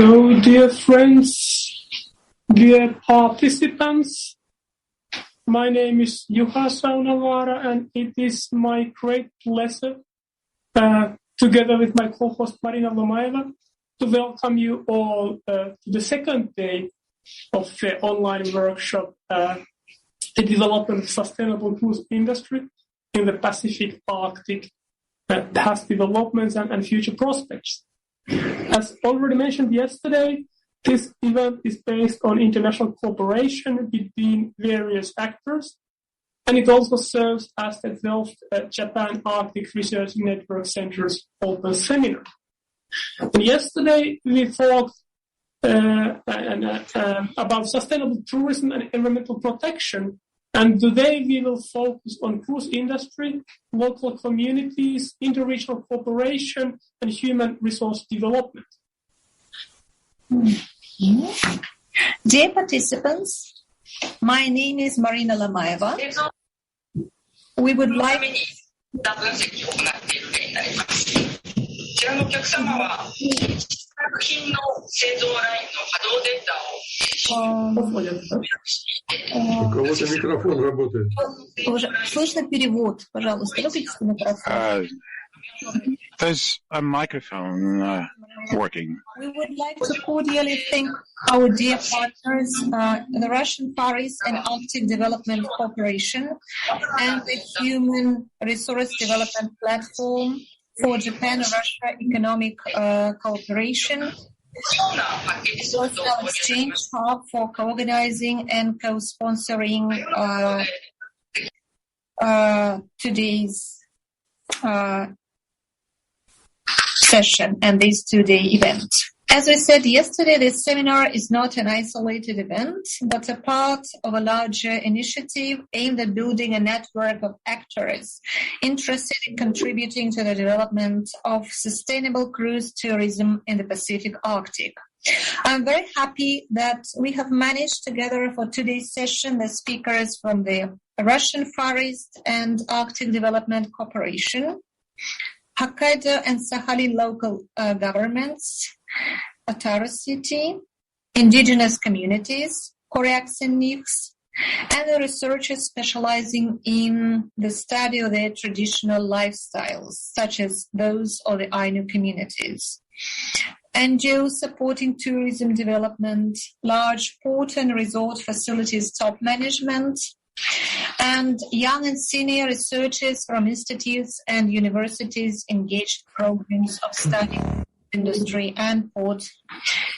So, dear friends, dear participants, my name is Juha Saunavaara, and it is my great pleasure, together with my co-host Marina Lomaeva, to welcome you all to the second day of the online workshop, The Development of Sustainable Cruise Industry in the Pacific Arctic, Past Developments and Future Prospects. As already mentioned yesterday, this event is based on international cooperation between various actors, and it also serves as the 12th Japan Arctic Research Network Center's open seminar. And yesterday we talked about sustainable tourism and environmental protection, and today we will focus on cruise industry, local communities, interregional cooperation, and human resource development. Dear participants, my name is Marina Lomaeva. We would like кого-то микрофон работает. Слышно перевод, пожалуйста, выключите микрофон. There's a microphone working. We would like to cordially thank our dear partners, the Russian Far East and Arctic Development Corporation, and the Human Resource Development Platform for Japan-Russia Economic Cooperation, Social Exchange Hub for co-organizing and co-sponsoring today's session and this two-day event. As we said yesterday, this seminar is not an isolated event, but a part of a larger initiative aimed at building a network of actors interested in contributing to the development of sustainable cruise tourism in the Pacific Arctic. I'm very happy that we have managed together for today's session the speakers from the Russian Far East and Arctic Development Corporation, Hokkaido and Sakhalin local governments, Otaru city, indigenous communities, Koryaks and Niks, and the researchers specializing in the study of their traditional lifestyles, such as those of the Ainu communities. NGOs supporting tourism development, large port and resort facilities top management, and young and senior researchers from institutes and universities engaged in programs of study, industry and port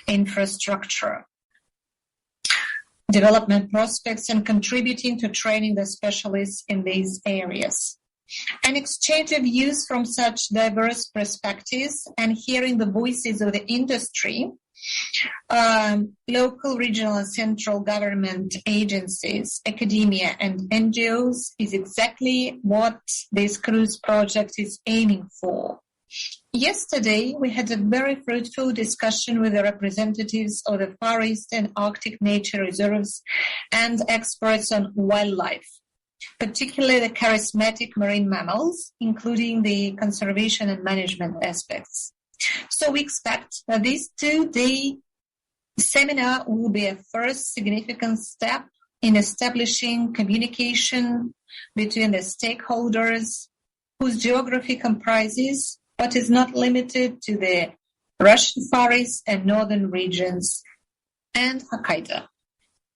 infrastructure development prospects, and contributing to training the specialists in these areas. An exchange of views from such diverse perspectives and hearing the voices of the industry, local, regional and central government agencies, academia and NGOs is exactly what this cruise project is aiming for. Yesterday, we had a very fruitful discussion with the representatives of the Far East and Arctic nature reserves and experts on wildlife, particularly the charismatic marine mammals, including the conservation and management aspects. So we expect that this two-day seminar will be a first significant step in establishing communication between the stakeholders whose geography comprises but is not limited to the Russian Far East and northern regions and Hokkaido.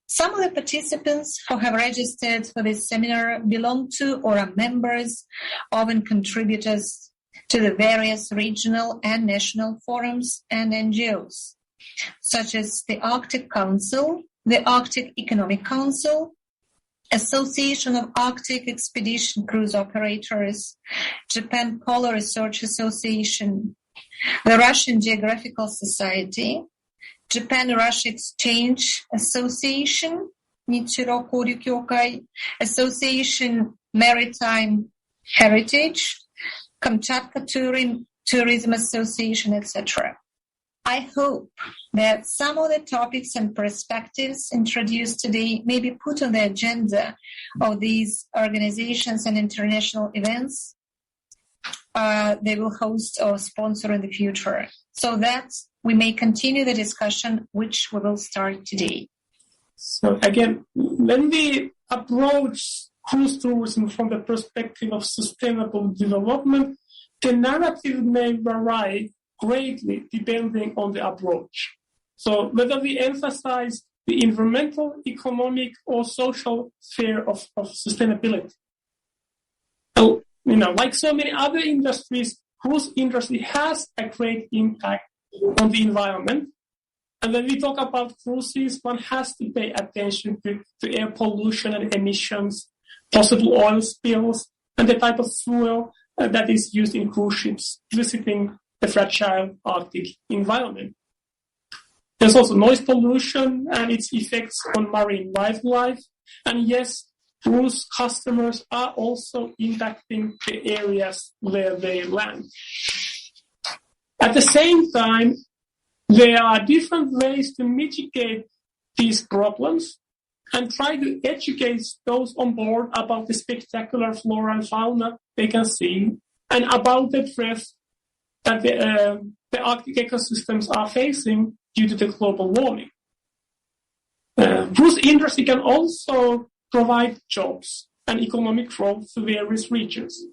Some of the participants who have registered for this seminar belong to or are members of and contributors to the various regional and national forums and NGOs, such as the Arctic Council, the Arctic Economic Council, Association of Arctic Expedition Cruise Operators, Japan Polar Research Association, the Russian Geographical Society, Japan-Russia Exchange Association, Nichiro Koryu Kyokai, Association Maritime Heritage, Kamchatka Tourism Association, etc. I hope that some of the topics and perspectives introduced today may be put on the agenda of these organizations and international events they will host or sponsor in the future, so that we may continue the discussion, which we will start today. So again, when we approach cruise tourism from the perspective of sustainable development, the narrative may vary greatly depending on the approach. So whether we emphasize the environmental, economic, or social sphere of sustainability. So, like so many other industries, cruise industry has a great impact on the environment. And when we talk about cruises, one has to pay attention to air pollution and emissions, possible oil spills, and the type of fuel that is used in cruise ships visiting the fragile Arctic environment. There's also noise pollution and its effects on marine wildlife. And yes, cruise customers are also impacting the areas where they land. At the same time, there are different ways to mitigate these problems and try to educate those on board about the spectacular flora and fauna they can see and about the threats that the Arctic ecosystems are facing due to the global warming. Cruise industry can also provide jobs and economic growth to various regions.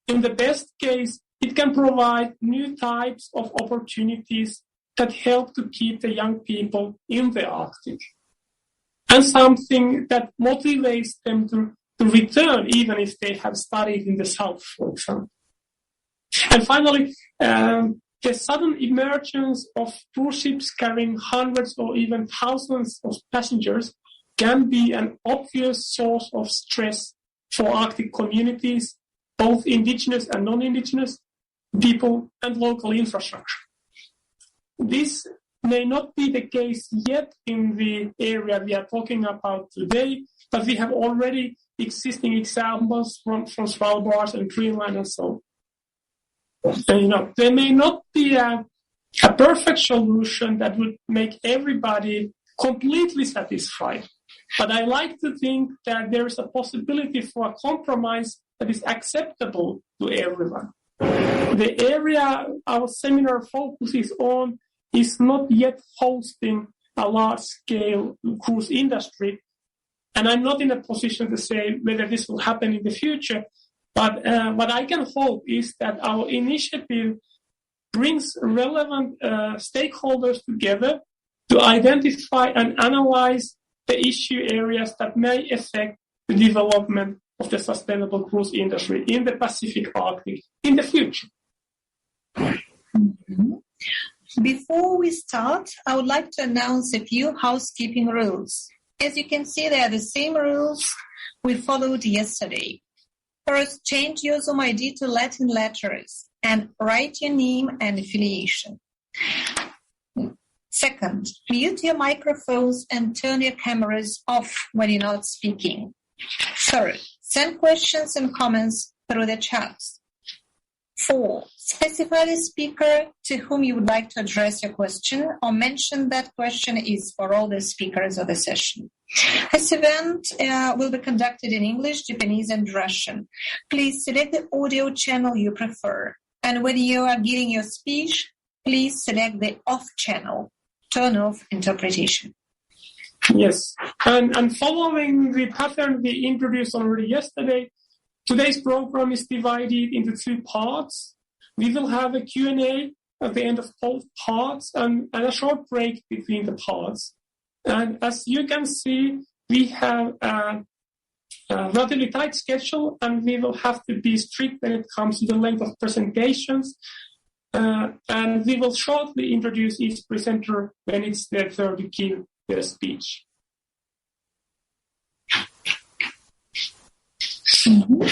In the best case, it can provide new types of opportunities that help to keep the young people in the Arctic, and something that motivates them to return even if they have studied in the South, for example. And finally, the sudden emergence of cruise ships carrying hundreds or even thousands of passengers can be an obvious source of stress for Arctic communities, both indigenous and non-indigenous people and local infrastructure. This may not be the case yet in the area we are talking about today, but we have already existing examples from Svalbard and Greenland and so on. And, there may not be a perfect solution that would make everybody completely satisfied, but I like to think that there is a possibility for a compromise that is acceptable to everyone. The area our seminar focuses on is not yet hosting a large-scale cruise industry, and I'm not in a position to say whether this will happen in the future, but what I can hope is that our initiative brings relevant stakeholders together to identify and analyze the issue areas that may affect the development of the sustainable cruise industry in the Pacific Arctic in the future. Mm-hmm. Before we start, I would like to announce a few housekeeping rules. As you can see, they are the same rules we followed yesterday. First, change your Zoom ID to Latin letters and write your name and affiliation. Second, mute your microphones and turn your cameras off when you're not speaking. Third, send questions and comments through the chats. 4, specify the speaker to whom you would like to address your question or mention that question is for all the speakers of the session. This event will be conducted in English, Japanese, and Russian. Please select the audio channel you prefer. And when you are giving your speech, please select the off channel. Turn off interpretation. Yes, and following the pattern we introduced already yesterday, today's program is divided into 2 parts. We will have a Q&A at the end of both parts and a short break between the parts. And as you can see, we have a relatively tight schedule, and we will have to be strict when it comes to the length of presentations. And we will shortly introduce each presenter when it's their turn to give their speech. Mm-hmm.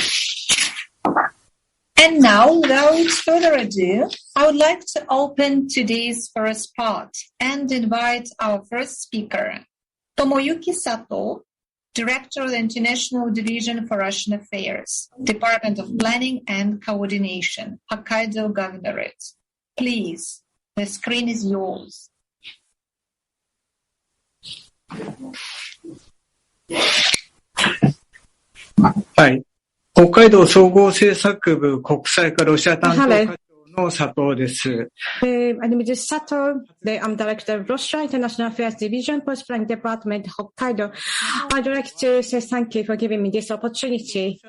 And now, without further ado, I would like to open today's first part and invite our first speaker, Tomoyuki Sato, Director of the International Division for Russian Affairs, Department of Planning and Coordination, Hokkaido Governorate. Please, the screen is yours. はい。北海道総合政策部国際化ロシア担当課長の佐藤です。My name is Sato. I'm Director of Russia International Affairs Division, Post-Planning Department, Hokkaido. I'd like to say thank you for giving me this opportunity.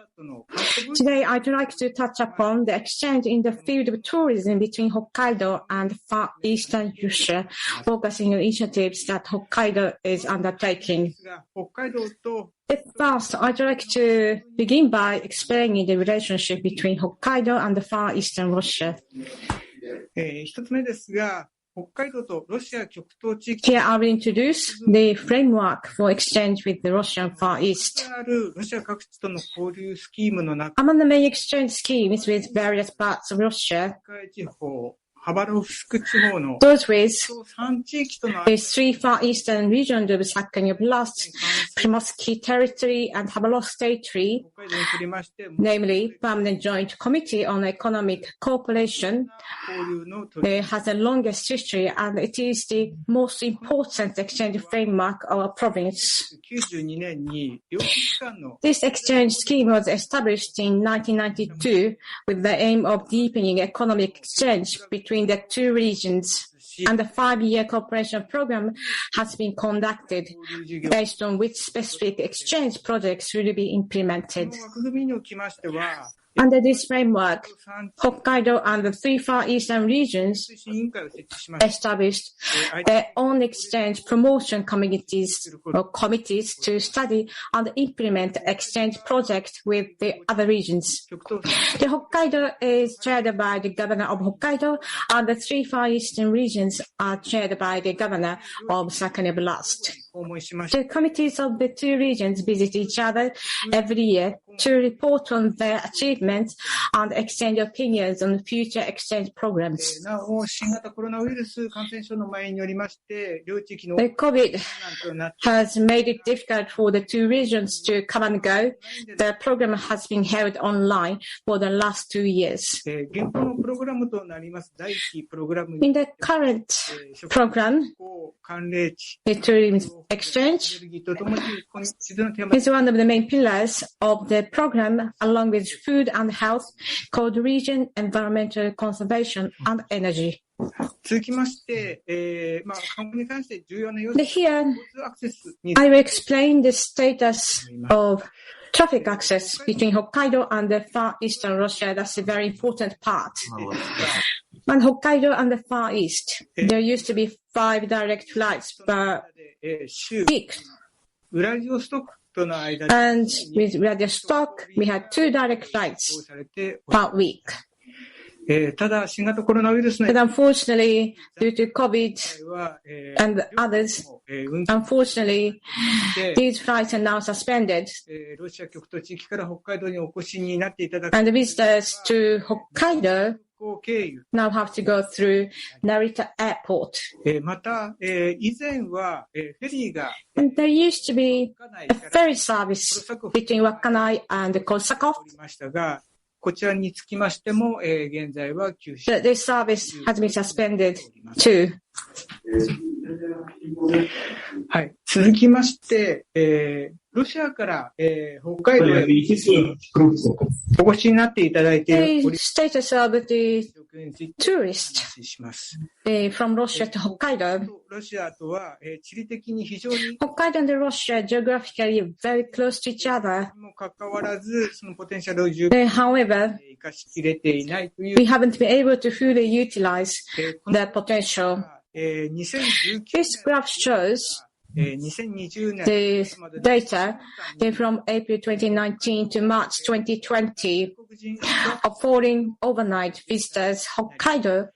Today, I'd like to touch upon the exchange in the field of tourism between Hokkaido and Far Eastern Russia, focusing on initiatives that Hokkaido is undertaking. At first, I'd like to begin by explaining the relationship between Hokkaido and the Far Eastern Russia. Here I will introduce the framework for exchange with the Russian Far East. Among the main exchange schemes with various parts of Russia, those with the three Far Eastern regions of Sakhalin Oblast, Primorsky Territory, and Khabarovsk Territory, namely Permanent Joint Committee on Economic Cooperation, has the longest history, and it is the most important exchange framework of our province. This exchange scheme was established in 1992 with the aim of deepening economic exchange between the two regions, and the 5-year cooperation program has been conducted based on which specific exchange projects will be implemented. Under this framework, Hokkaido and the three Far Eastern regions established their own exchange promotion committees to study and implement exchange projects with the other regions. The Hokkaido is chaired by the governor of Hokkaido, and the three Far Eastern regions are chaired by the governor of Sakhalin Oblast. The committees of the two regions visit each other every year to report on their achievements and exchange opinions on future exchange programs. The COVID has made it difficult for the two regions to come and go. The program has been held online for the last 2 years. In the current program, the tourism exchange is one of the main pillars of the program, along with food and health, called Region, Environmental Conservation and Energy. Here, I will explain the status of traffic access between Hokkaido and the Far Eastern Russia. That's a very important part. And Hokkaido and the Far East, there used to be 5 direct flights per week. And with Vladivostok, we had 2 direct flights per week. But unfortunately, due to COVID and others, unfortunately, these flights are now suspended. And the visitors to Hokkaido now have to go through Narita Airport. And there used to be a ferry service between Wakkanai and Koryak. But this service has been suspended too. はい。続きまして、ロシアから、北海道へお越しになっていただいている status of the tourist from Russia to Hokkaido. ロシアとは、地理的に非常に Hokkaido and Russia geographically very close to each other. にもかかわらず、そのポテンシャルを十分 however, 生かしきれていないという we haven't been able to fully utilize the potential. This graph shows the data from April 2019 to March 2020 of foreign overnight visitors Hokkaido.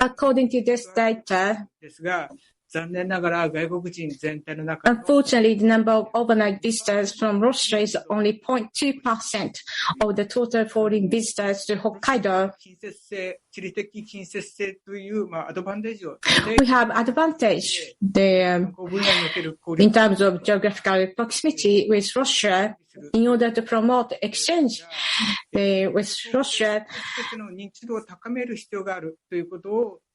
According to this data, unfortunately, the number of overnight visitors from Russia is only 0.2% of the total foreign visitors to Hokkaido. We have advantage there in terms of geographical proximity with Russia. In order to promote exchange with Russia,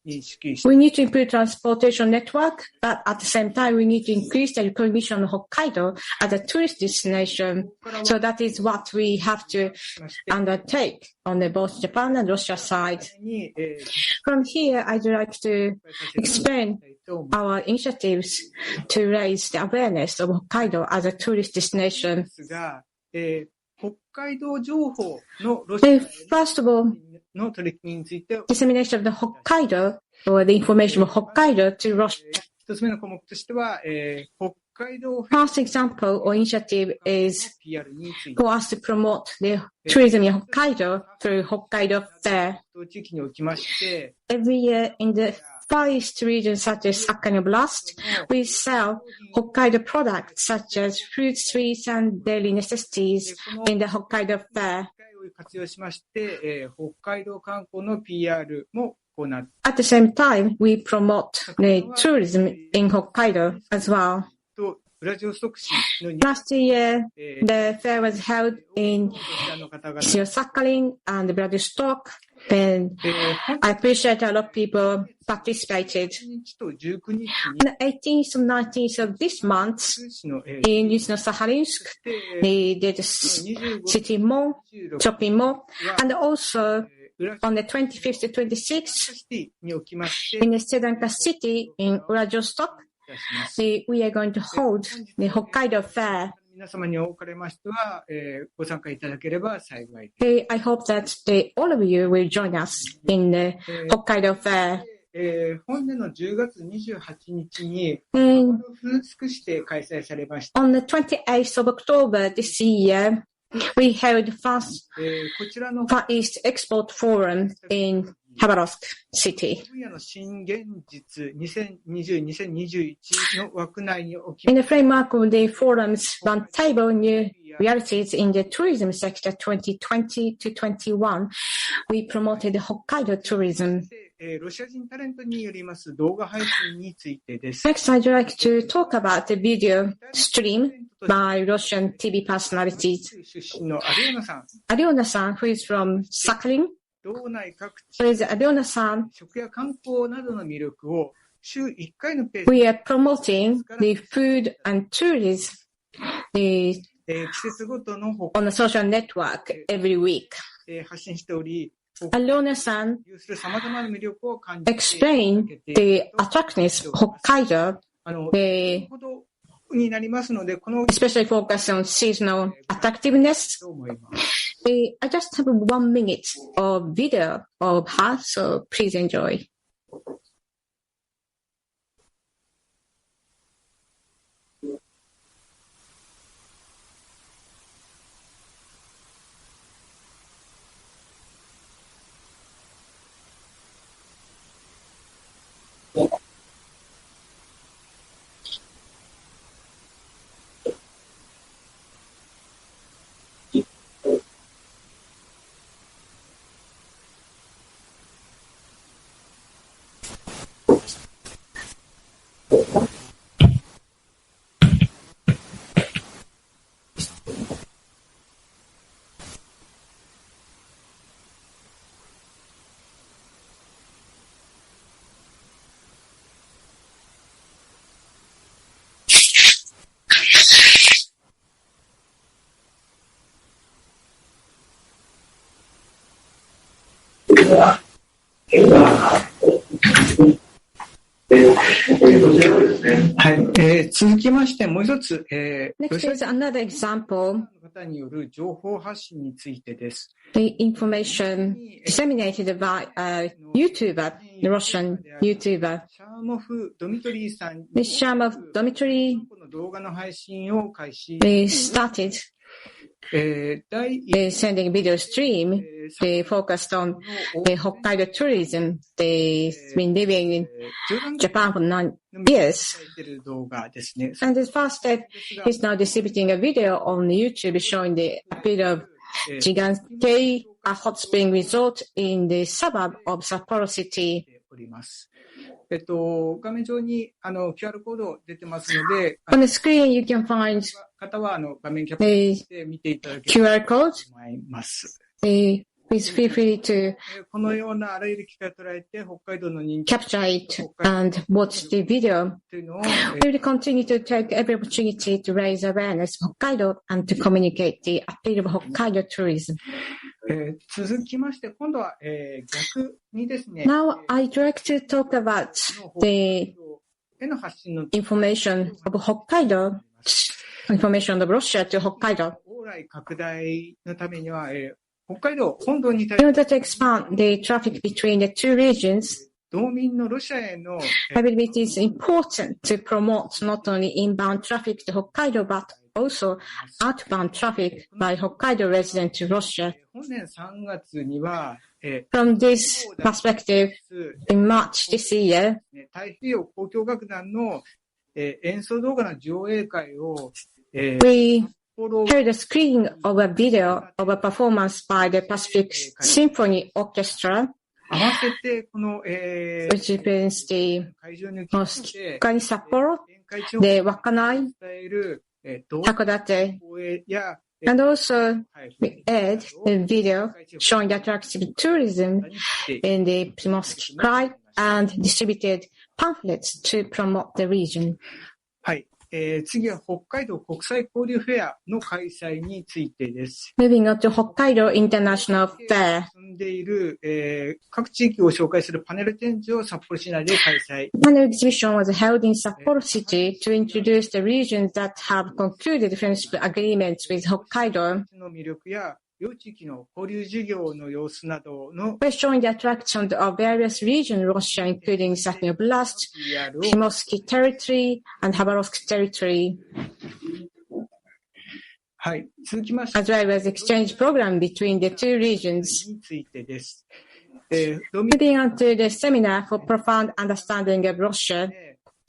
We need to improve transportation network, but at the same time, we need to increase the recognition of Hokkaido as a tourist destination. So that is what we have to undertake on both Japan and Russia side. From here, I'd like to explain our initiatives to raise the awareness of Hokkaido as a tourist destination. First of all, dissemination of the Hokkaido or the information of Hokkaido to Russia. First example or initiative is for us to promote the tourism in Hokkaido through Hokkaido Fair. Every year in the Far East region such as Sakkani Oblast, we sell Hokkaido products such as fruits, sweets, and daily necessities in the Hokkaido Fair. At the same time, we promote the tourism in Hokkaido as well. Last year, the fair was held in Sakhalin and Vladivostok, and I appreciate a lot of people participated. On the 18th and 19th of this month, in Yuzhno-Sakhalinsk, they did a city mall, shopping mall, and also on the 25th to 26th, in the Sedanka city in Vladivostok, we are going to hold the Hokkaido Fair. I hope that all of you will join us in the Hokkaido Fair. On the 28th of October this year, we held first Far East Export Forum in Khabarovsk City. In the framework of the forum's roundtable New Realities in the Tourism Sector 2020 to 21, we promoted Hokkaido tourism. Next, I'd like to talk about the video stream by Russian TV personalities. Alena-san, who is from Sakhalin. Alena-san, we are promoting the food and tourism on the social network every week. Alena-san explained the attractiveness of Hokkaido, especially focus on seasonal attractiveness. I just have 1 minute of video of her, so please enjoy. Next is another example. The information disseminated by a YouTuber, the Russian YouTuber. The Shamov Dmitry started sending video stream. They focused on the Hokkaido tourism. They've been living in Japan for 9 years. And the first step is now distributing a video on YouTube showing the appeal of Gigante, a hot spring resort in the suburb of Sapporo City. On the screen, you can find the QR code. please feel free to このようなあらゆる機会を捉えて、北海道の人気 capture it and watch the video. というのを、We will continue to take every opportunity to raise awareness of Hokkaido and to communicate the appeal of Hokkaido tourism. 続きまして、今度は、逆にですね、Now, I'd like to talk about the への発信の information of Hokkaido, information of Russia to Hokkaido. 往来拡大のためには、北海道本土に対 In して order to expand the traffic between the two regions, 道民のロシアへの、I believe it is important to promote not only inbound traffic to Hokkaido, but also outbound traffic by Hokkaido residents to Russia. 本年3月には、From this perspective, in March this year, 太平洋交響楽団の、演奏動画の上映会を、we heard a screening of a video of a performance by the Pacific Symphony Orchestra, 合わせてこの、 which represents the 会場に来て、 Russkikh Sapporo, 宴会地 the を Wakanai, 伝える、動 Hakodate, 画や、 and also we aired a video showing the attractive tourism in the Primorsk and distributed pamphlets to promote the region. はい。次は北海道国際交流フェアの開催についてです。 Moving on to Hokkaido International Fair. 進んでいる、各地域を紹介するパネル展示を札幌市内で開催。 One exhibition was held in Sapporo City to introduce the regions that have concluded friendship agreements with Hokkaido. の魅力や両地域の交流事業の様子などの We're showing the attractions of various regions in Russia, including Saturn Oblast, Primorsk Territory, and Khabarovsk Territory, はい。続きまして、 as well as exchange program between the two regions. についてです。Moving on to the seminar for profound understanding of Russia.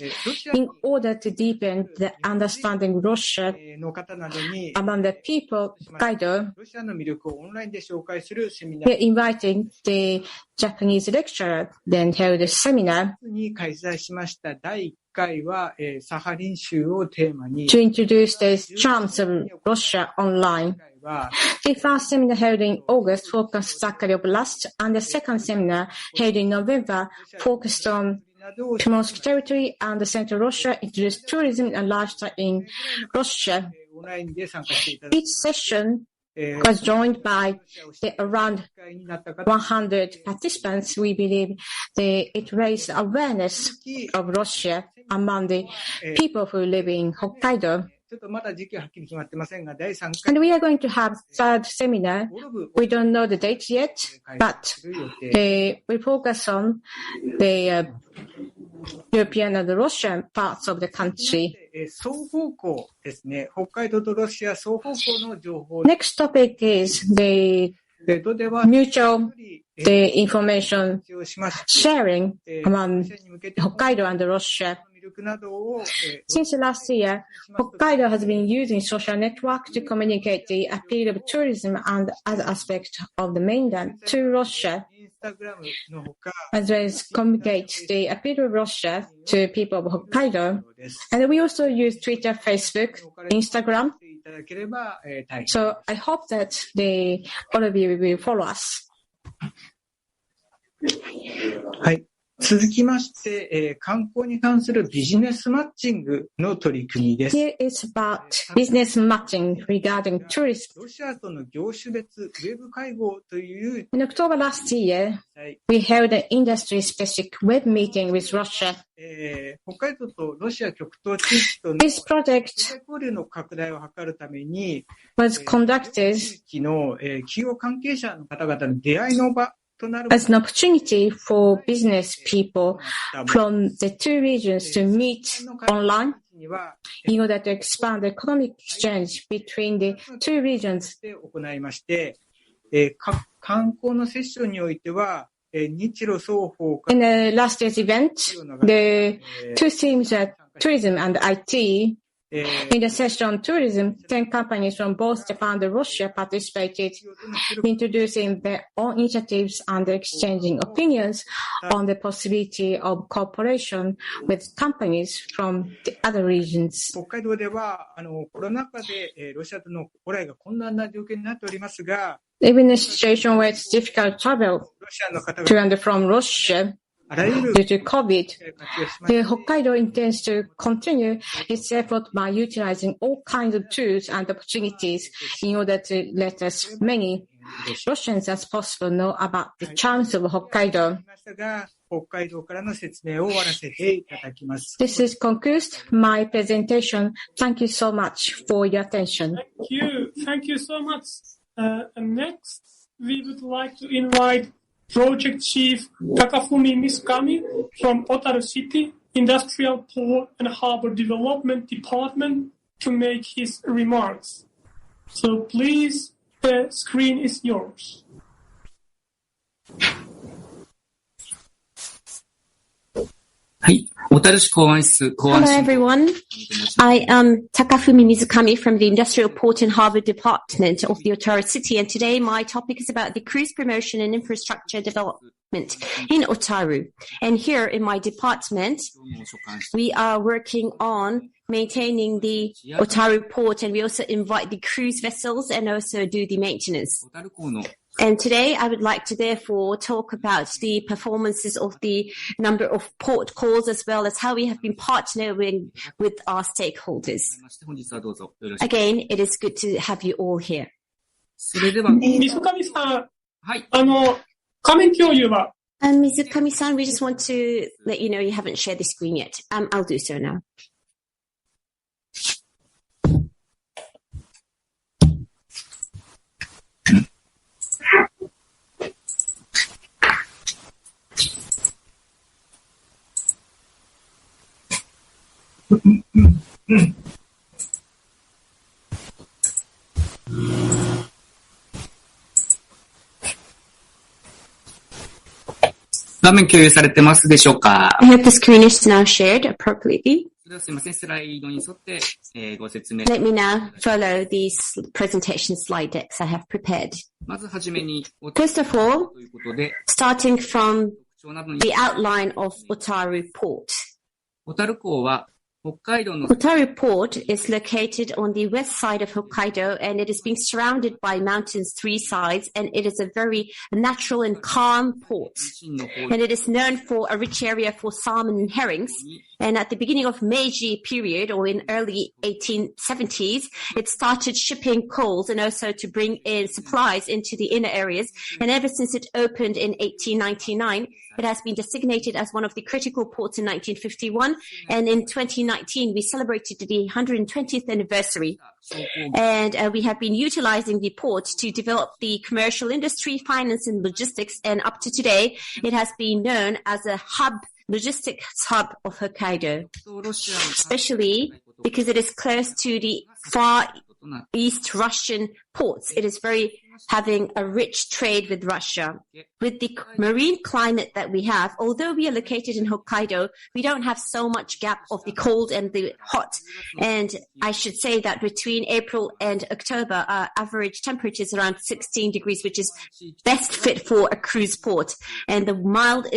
ロシア In order to deepen the understanding of Russia の方などに、 among the people of Hokkaido, ロシアの魅力をオンラインで紹介するセミナ we're ー inviting the Japanese lecturer, then held a seminar に開催しました第1回は、サハリン州をテーマに、 to introduce the charms of Russia online. は The first seminar held in August focused on Sakhalin Oblast, and the second seminar held in November focused on などを Primorsk territory and the Central Russia, introduced tourism and lifestyle in Russia. オンラインで参加していただき Each session was joined by around 会になった方、 100 participants. We believe it raised awareness of Russia among the people who live in Hokkaido. ちょっとまだ時期ははっきり決まってませんが、第3回 And we are going to have third seminar. ゴルフ We don't know the date yet, 開 but 催する予定。 we focus on the European and the Russian parts of the country. 双方向ですね。北海道とロシア双方向の情報 Next topic is the ででは mutual the information をしまし sharing て、 among ロシアに向けて Hokkaido and Russia. 魅力などを、 Since last year, Hokkaido has been using social network to communicate the appeal of tourism and other aspects of the mainland to Russia, インスタグラムのほか as well as communicate the appeal of Russia to people of Hokkaido. です。 And we also use Twitter, Facebook, Instagram. いただければ、大変。 So I hope that all of you will follow us. はい。続きまして、観光に関するビジネスマッチングの取り組みです。 Here is about business matching regarding tourism. ロシアとの業種別ウェブ会合という In October last year, 際、 we held an industry-specific web meeting with Russia. 北海道とロシア極東地域との This project 交流の拡大を図るために、 was conducted 地域の、企業関係者の方々の出会いの場となる as an opportunity for business people from the two regions to meet online には in order to expand the economic exchange between the two regions. で行いまして、観光のセッションにおいては、日露双方か In the last year's event, the two themes are tourism and IT. In the session on tourism, 10 companies from both Japan and Russia participated, introducing their own initiatives and exchanging opinions on the possibility of cooperation with companies from the other regions. 北海道ではコロナ禍で、ロシアとの往来が困難な状況になっておりますが、Even in a situation where it's difficult to travel to and from Russia due to COVID, the Hokkaido intends to continue its effort by utilizing all kinds of tools and opportunities in order to let as many Russians as possible know about the charms of Hokkaido. This concludes my presentation. Thank you so much for your attention. Thank you so much. Next, we would like to invite Project Chief Takafumi Mizukami from Otaru City Industrial Port and Harbor Development Department to make his remarks. So please, the screen is yours. Hello everyone, I am Takafumi Mizukami from the Industrial Port and Harbour Department of the Otaru City, and today my topic is about the cruise promotion and infrastructure development in Otaru. And here in my department, we are working on maintaining the Otaru port, and we also invite the cruise vessels and also do the maintenance. And today I would like to therefore talk about the performances of the number of port calls as well as how we have been partnering with our stakeholders. Again, it is good to have you all here. Mizukami-san, 画面共有は Mizukami-san, we just want to let you know you haven't shared the screen yet. I'll do so now. I hope the screen is now shared appropriately. Let me now follow these presentation slide decks I have prepared. First of all, starting from the outline of Otaru Port. Otaru Port is located on the west side of Hokkaido, and it is being surrounded by mountains three sides, and it is a very natural and calm port. And it is known for a rich area for salmon and herrings. And at the beginning of Meiji period, or in early 1870s, it started shipping coals and also to bring in supplies into the inner areas. And ever since it opened in 1899, it has been designated as one of the critical ports in 1951. And in 2019, we celebrated the 120th anniversary. And we have been utilizing the port to develop the commercial industry, finance, and logistics. And up to today, it has been known as a logistics hub of Hokkaido, especially because it is close to the far East Russian ports. It is having a rich trade with Russia. With the marine climate that we have, although we are located in Hokkaido, we don't have so much gap of the cold and the hot. And I should say that between April and October, our average temperature is around 16 degrees, which is best fit for a cruise port. And the wind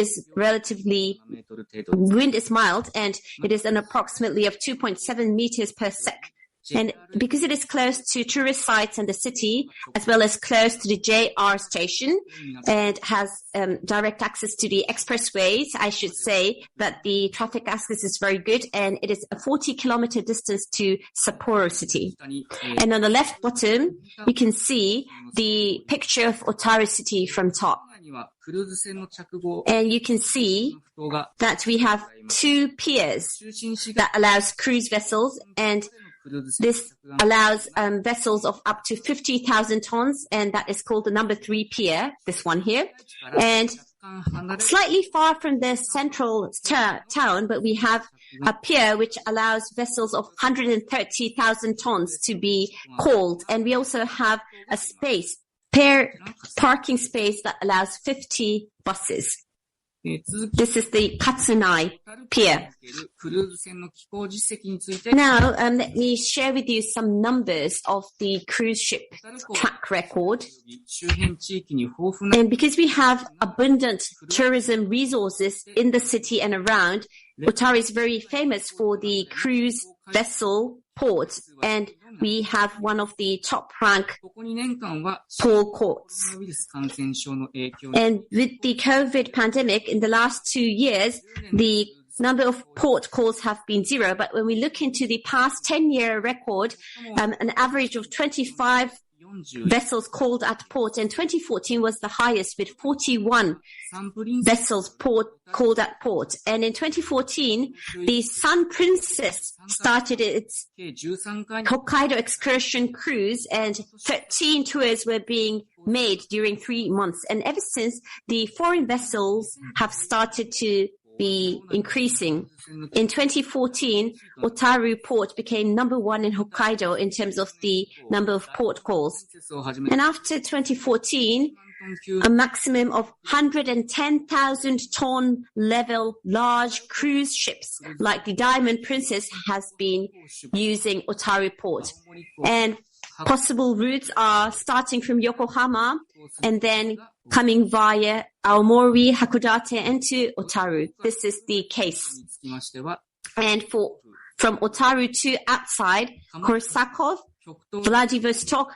is mild, and it is an approximately of 2.7 meters per sec. And because it is close to tourist sites and the city, as well as close to the JR station, and has direct access to the expressways, I should say that the traffic access is very good, and it is a 40-kilometer distance to Sapporo City. And on the left bottom, you can see the picture of Otaru City from top. And you can see that we have two piers that allows cruise vessels, and this allows vessels of up to 50,000 tons, and that is called the number 3 pier, this one here. And slightly far from the central town, but we have a pier which allows vessels of 130,000 tons to be called. And we also have a parking space that allows 50 buses. This is the Katsunai Pier. Now, let me share with you some numbers of the cruise ship track record. And because we have abundant tourism resources in the city and around, Otaru is very famous for the cruise vessel port, and we have one of the top rank port ports. And with the COVID pandemic in the last 2 years, the number of port calls have been 0. But when we look into the past 10-year record, an average of 25 vessels called at port, and 2014 was the highest with 41 vessels called at port. And in 2014, the Sun Princess started its Hokkaido excursion cruise, and 13 tours were being made during 3 months. And ever since, the foreign vessels have started to be increasing. In 2014, Otaru port became number 1 in Hokkaido in terms of the number of port calls. And after 2014, a maximum of 110,000 ton level large cruise ships like the Diamond Princess has been using Otaru port. And possible routes are starting from Yokohama and then coming via Aomori, Hakodate, and to Otaru. This is the case. And from Otaru to outside, Korsakov, Vladivostok,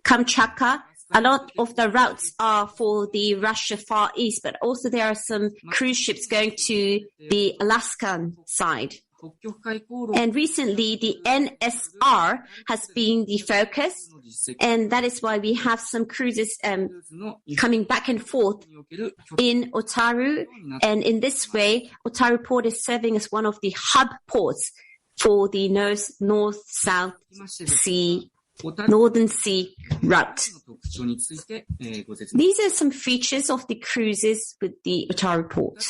Kamchatka, a lot of the routes are for the Russia Far East, but also there are some cruise ships going to the Alaskan side. And recently, the NSR has been the focus, and that is why we have some cruises coming back and forth in Otaru. And in this way, Otaru port is serving as one of the hub ports for the North-South Sea, Northern Sea route. These are some features of the cruises with the Otaru port.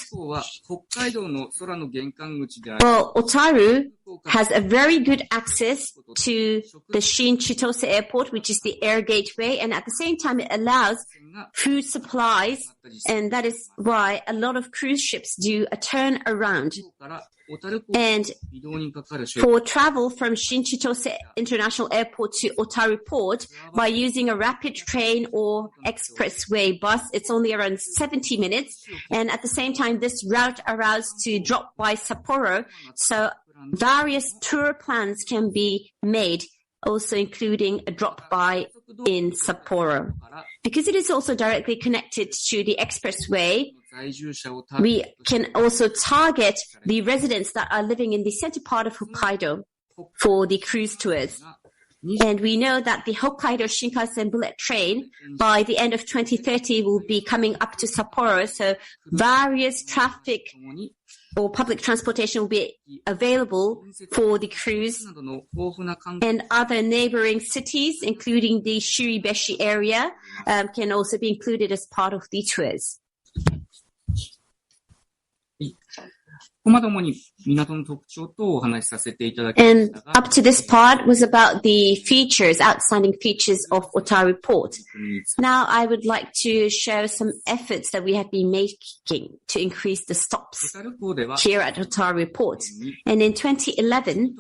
Well, Otaru has a very good access to the Shin Chitose Airport, which is the air gateway, and at the same time it allows food supplies, and that is why a lot of cruise ships do a turnaround. And for travel from Shin Chitose International Airport to Otaru Port, by using a rapid train or expressway bus, it's only around 70 minutes. And at the same time, this route allows to drop by Sapporo. So various tour plans can be made, also including a drop by in Sapporo. Because it is also directly connected to the expressway, we can also target the residents that are living in the center part of Hokkaido for the cruise tours. And we know that the Hokkaido Shinkansen bullet train by the end of 2030 will be coming up to Sapporo. So various traffic or public transportation will be available for the cruise, and other neighboring cities, including the Shiribeshi area, can also be included as part of the tours. And up to this part was about the features, outstanding features of Otaru Port. Now I would like to show some efforts that we have been making to increase the stops here at Otaru Port. And in 2011,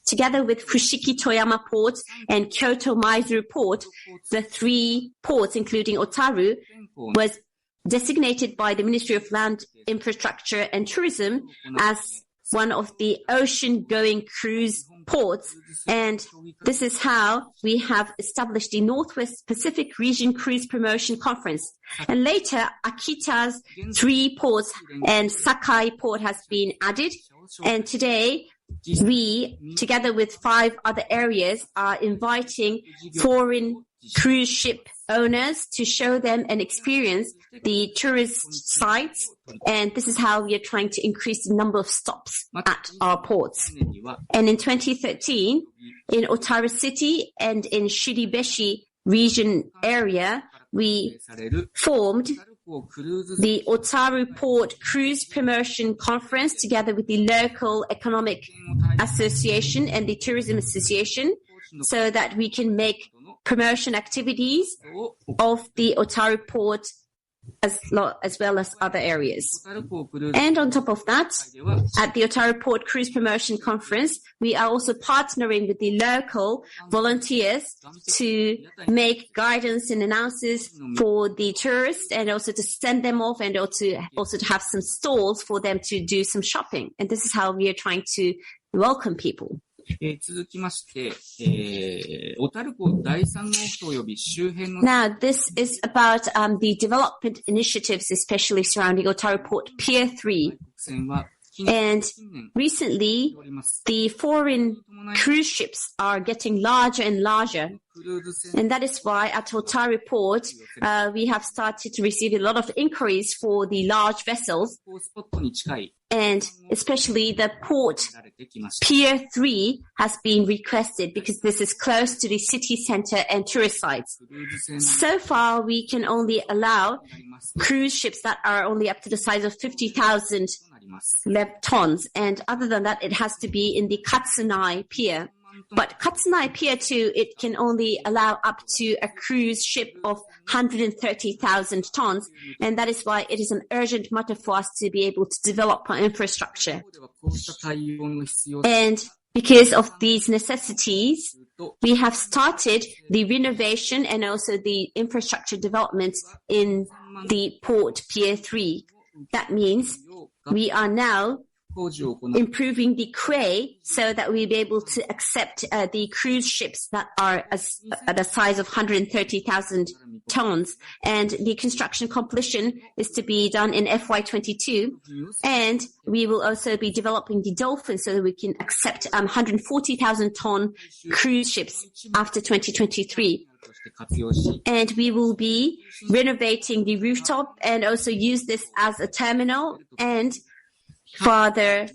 together with Fushiki Toyama Port and Kyoto Maizuru Port, the 3 ports, including Otaru, was designated by the Ministry of Land, Infrastructure and Tourism as one of the ocean-going cruise ports. And this is how we have established the Northwest Pacific Region Cruise Promotion Conference. And later, Akita's 3 ports and Sakai Port has been added. And today, we, together with 5 other areas, are inviting foreign cruise ship owners to show them and experience the tourist sites. And this is how we are trying to increase the number of stops at our ports. And in 2013, in Otaru City and in Shiribeshi region area, we formed the Otaru Port Cruise Promotion Conference together with the local economic association and the tourism association, so that we can make promotion activities of the Otaru Port as well as other areas. And on top of that, at the Otaru Port Cruise Promotion Conference, we are also partnering with the local volunteers to make guidance and announcements for the tourists, and also to send them off, and also to have some stalls for them to do some shopping. And this is how we are trying to welcome people. Now, this is about the development initiatives, especially surrounding Otaru Port Pier 3. And recently, the foreign cruise ships are getting larger and larger. And that is why at Otaru Port, we have started to receive a lot of inquiries for the large vessels. And especially the port Pier 3 has been requested because this is close to the city center and tourist sites. So far, we can only allow cruise ships that are only up to the size of 50,000 tons. And other than that, it has to be in the Katsunai Pier. But Katsunai Pier 2, it can only allow up to a cruise ship of 130,000 tons. And that is why it is an urgent matter for us to be able to develop our infrastructure. And because of these necessities, we have started the renovation and also the infrastructure development in the port Pier 3. That means we are now improving the quay so that we'll be able to accept the cruise ships that are at a size of 130,000 tons. And the construction completion is to be done in FY22. And we will also be developing the Dolphin so that we can accept 140,000 ton cruise ships after 2023. And we will be renovating the rooftop and also use this as a terminal and further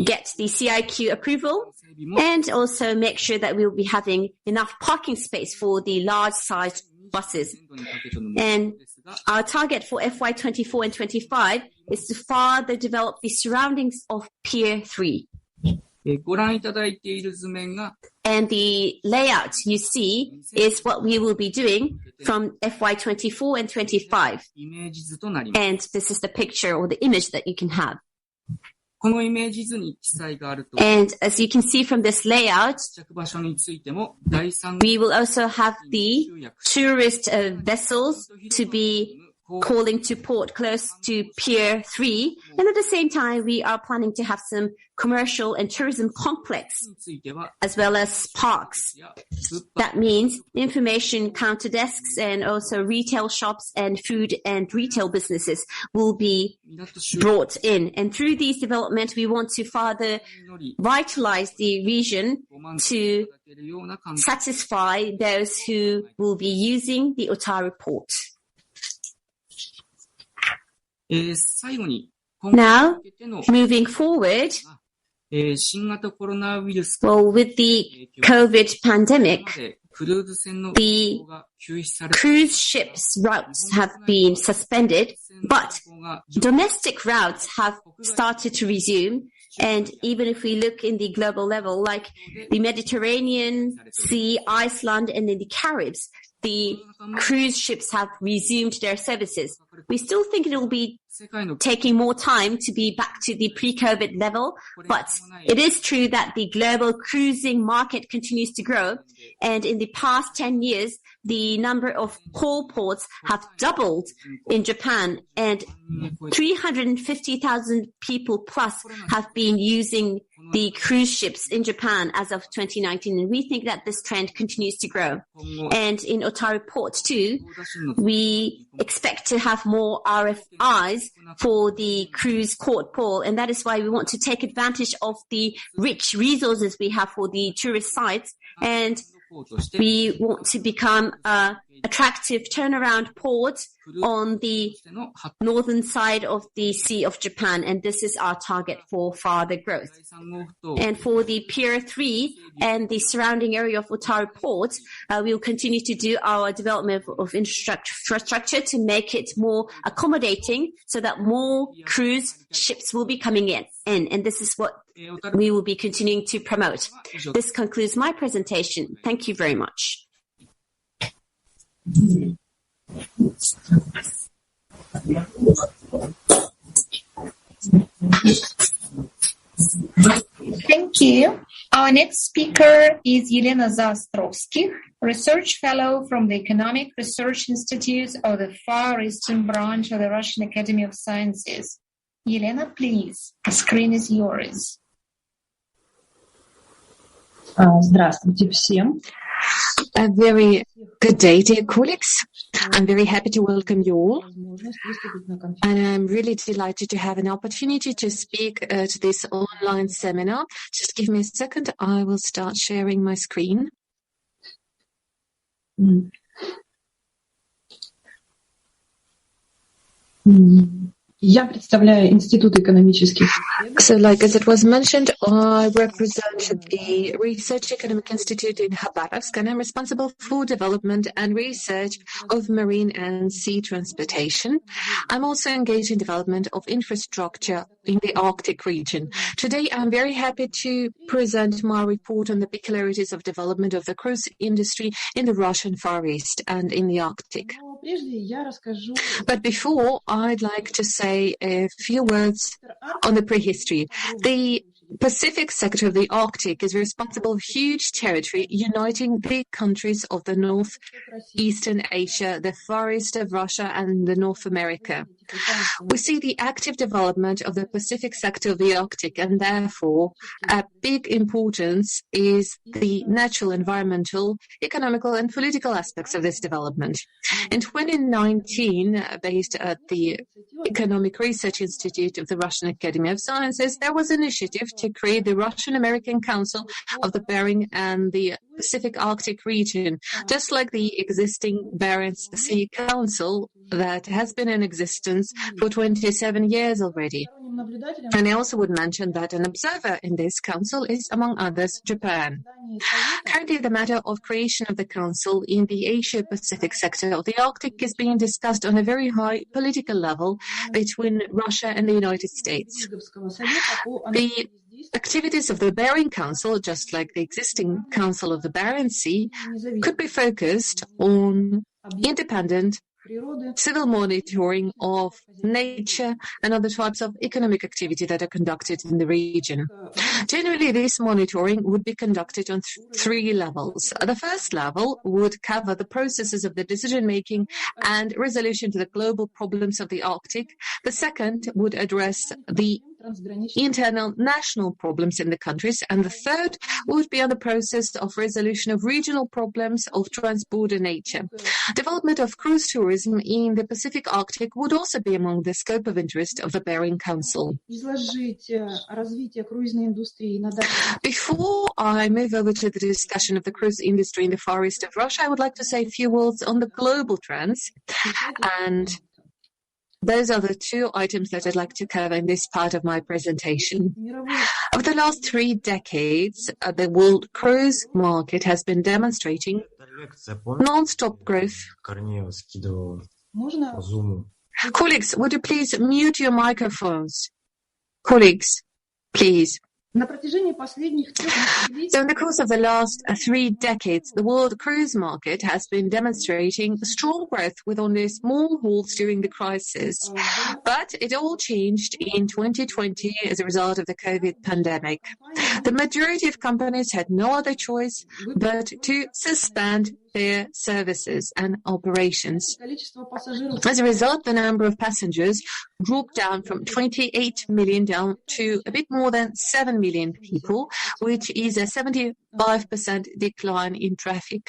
get the CIQ approval and also make sure that we will be having enough parking space for the large-sized buses. And our target for FY24 and 25 is to further develop the surroundings of Pier 3. And the layout you see is what we will be doing from FY24 and 25. And this is the picture or the image that you can have. And as you can see from this layout, we will also have the tourist vessels to be calling to port close to Pier 3. And at the same time, we are planning to have some commercial and tourism complex as well as parks. That means information counter desks and also retail shops and food and retail businesses will be brought in. And through these developments, we want to further vitalize the region to satisfy those who will be using the Otaru port. Now, moving forward, well, with the COVID pandemic, the cruise ships routes have been suspended, but domestic routes have started to resume. And even if we look in the global level, like the Mediterranean Sea, Iceland, and in the Caribbean, the cruise ships have resumed their services. We still think it will be taking more time to be back to the pre-COVID level, but it is true that the global cruising market continues to grow. And in the past 10 years, the number of call ports have doubled in Japan, and 350,000 people plus have been using the cruise ships in Japan as of 2019. And we think that this trend continues to grow. And in Otaru Port too, we expect to have more RFIs for the cruise court pole. And that is why we want to take advantage of the rich resources we have for the tourist sites. And we want to become an attractive turnaround port on the northern side of the Sea of Japan, and this is our target for further growth. And for the Pier 3 and the surrounding area of Otaru Port, we will continue to do our development of infrastructure to make it more accommodating so that more cruise ships will be coming in. And this is what we will be continuing to promote. This concludes my presentation. Thank you very much. Thank you. Our next speaker is Elena Zaostrovskikh, Research Fellow from the Economic Research Institute of the Far Eastern Branch of the Russian Academy of Sciences. Elena, please, the screen is yours. Здравствуйте всем. A very good day, dear colleagues. I'm very happy to welcome you all. And I'm really delighted to have an opportunity to speak to this online seminar. Just give me a second. I will start sharing my screen. Я представляю Институт экономических исследований. So, like as it was mentioned, I represent the Research Economic Institute in Khabarovsk, and I'm responsible for development and research of marine and sea transportation. I'm also engaged in development of infrastructure in the Arctic region. Today, I'm very happy to present my report on the peculiarities of development of the cruise industry in the Russian Far East and in the Arctic. But before, I'd like to say a few words on the prehistory. The Pacific sector of the Arctic is responsible for huge territory uniting the countries of the northeastern Asia, the Far East of Russia, and the North America. We see the active development of the Pacific sector of the Arctic, and therefore a big importance is the natural, environmental, economical, and political aspects of this development. In 2019, based at the Economic Research Institute of the Russian Academy of Sciences, there was an initiative to create the Russian-American Council of the Bering and the Pacific Arctic region, just like the existing Barents Sea Council that has been in existence for 27 years already. And I also would mention that an observer in this council is, among others, Japan. Currently, the matter of creation of the council in the Asia-Pacific sector of the Arctic is being discussed on a very high political level between Russia and the United States. The activities of the Bering Council, just like the existing Council of the Barents Sea, could be focused on independent civil monitoring of nature and other types of economic activity that are conducted in the region. Generally, this monitoring would be conducted on three levels. The first level would cover the processes of the decision-making and resolution to the global problems of the Arctic. The second would address the internal national problems in the countries, and the third would be on the process of resolution of regional problems of transborder nature. Development of cruise tourism in the Pacific Arctic would also be among the scope of interest of the Bering Council. Before I move over to the discussion of the cruise industry in the Far East of Russia, I would like to say a few words on the global trends, and those are the two items that I'd like to cover in this part of my presentation. Over the last 3 decades, the world cruise market has been demonstrating non-stop growth. Colleagues, would you please mute your microphones? Colleagues, please. So in the course of the last 3 decades, the world cruise market has been demonstrating strong growth with only small halts during the crisis. But it all changed in 2020 as a result of the COVID pandemic. The majority of companies had no other choice but to suspend their services and operations. As a result, the number of passengers dropped down from 28 million down to a bit more than 7 million people, which is a 75% decline in traffic.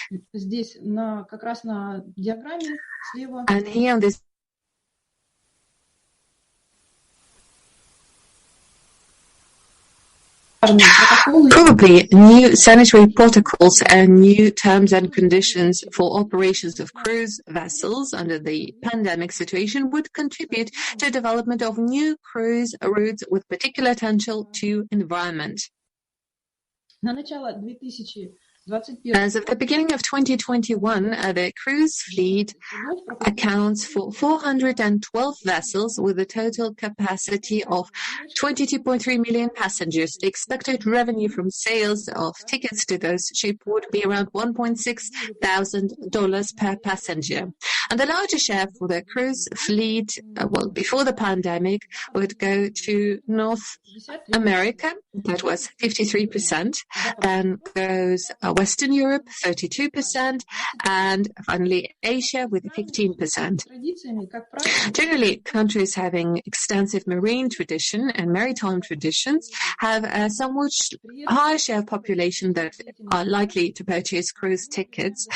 And here on this probably new sanitary protocols and new terms and conditions for operations of cruise vessels under the pandemic situation would contribute to the development of new cruise routes with particular attention to environment. As of the beginning of 2021, the cruise fleet accounts for 412 vessels with a total capacity of 22.3 million passengers. The expected revenue from sales of tickets to those ships would be around $1,600 per passenger. And the largest share for the cruise fleet, before the pandemic, would go to North America. That was 53%. Then goes Western Europe, 32%, and finally Asia with 15%. Generally, countries having extensive marine tradition and maritime traditions have a somewhat higher share of population that are likely to purchase cruise tickets.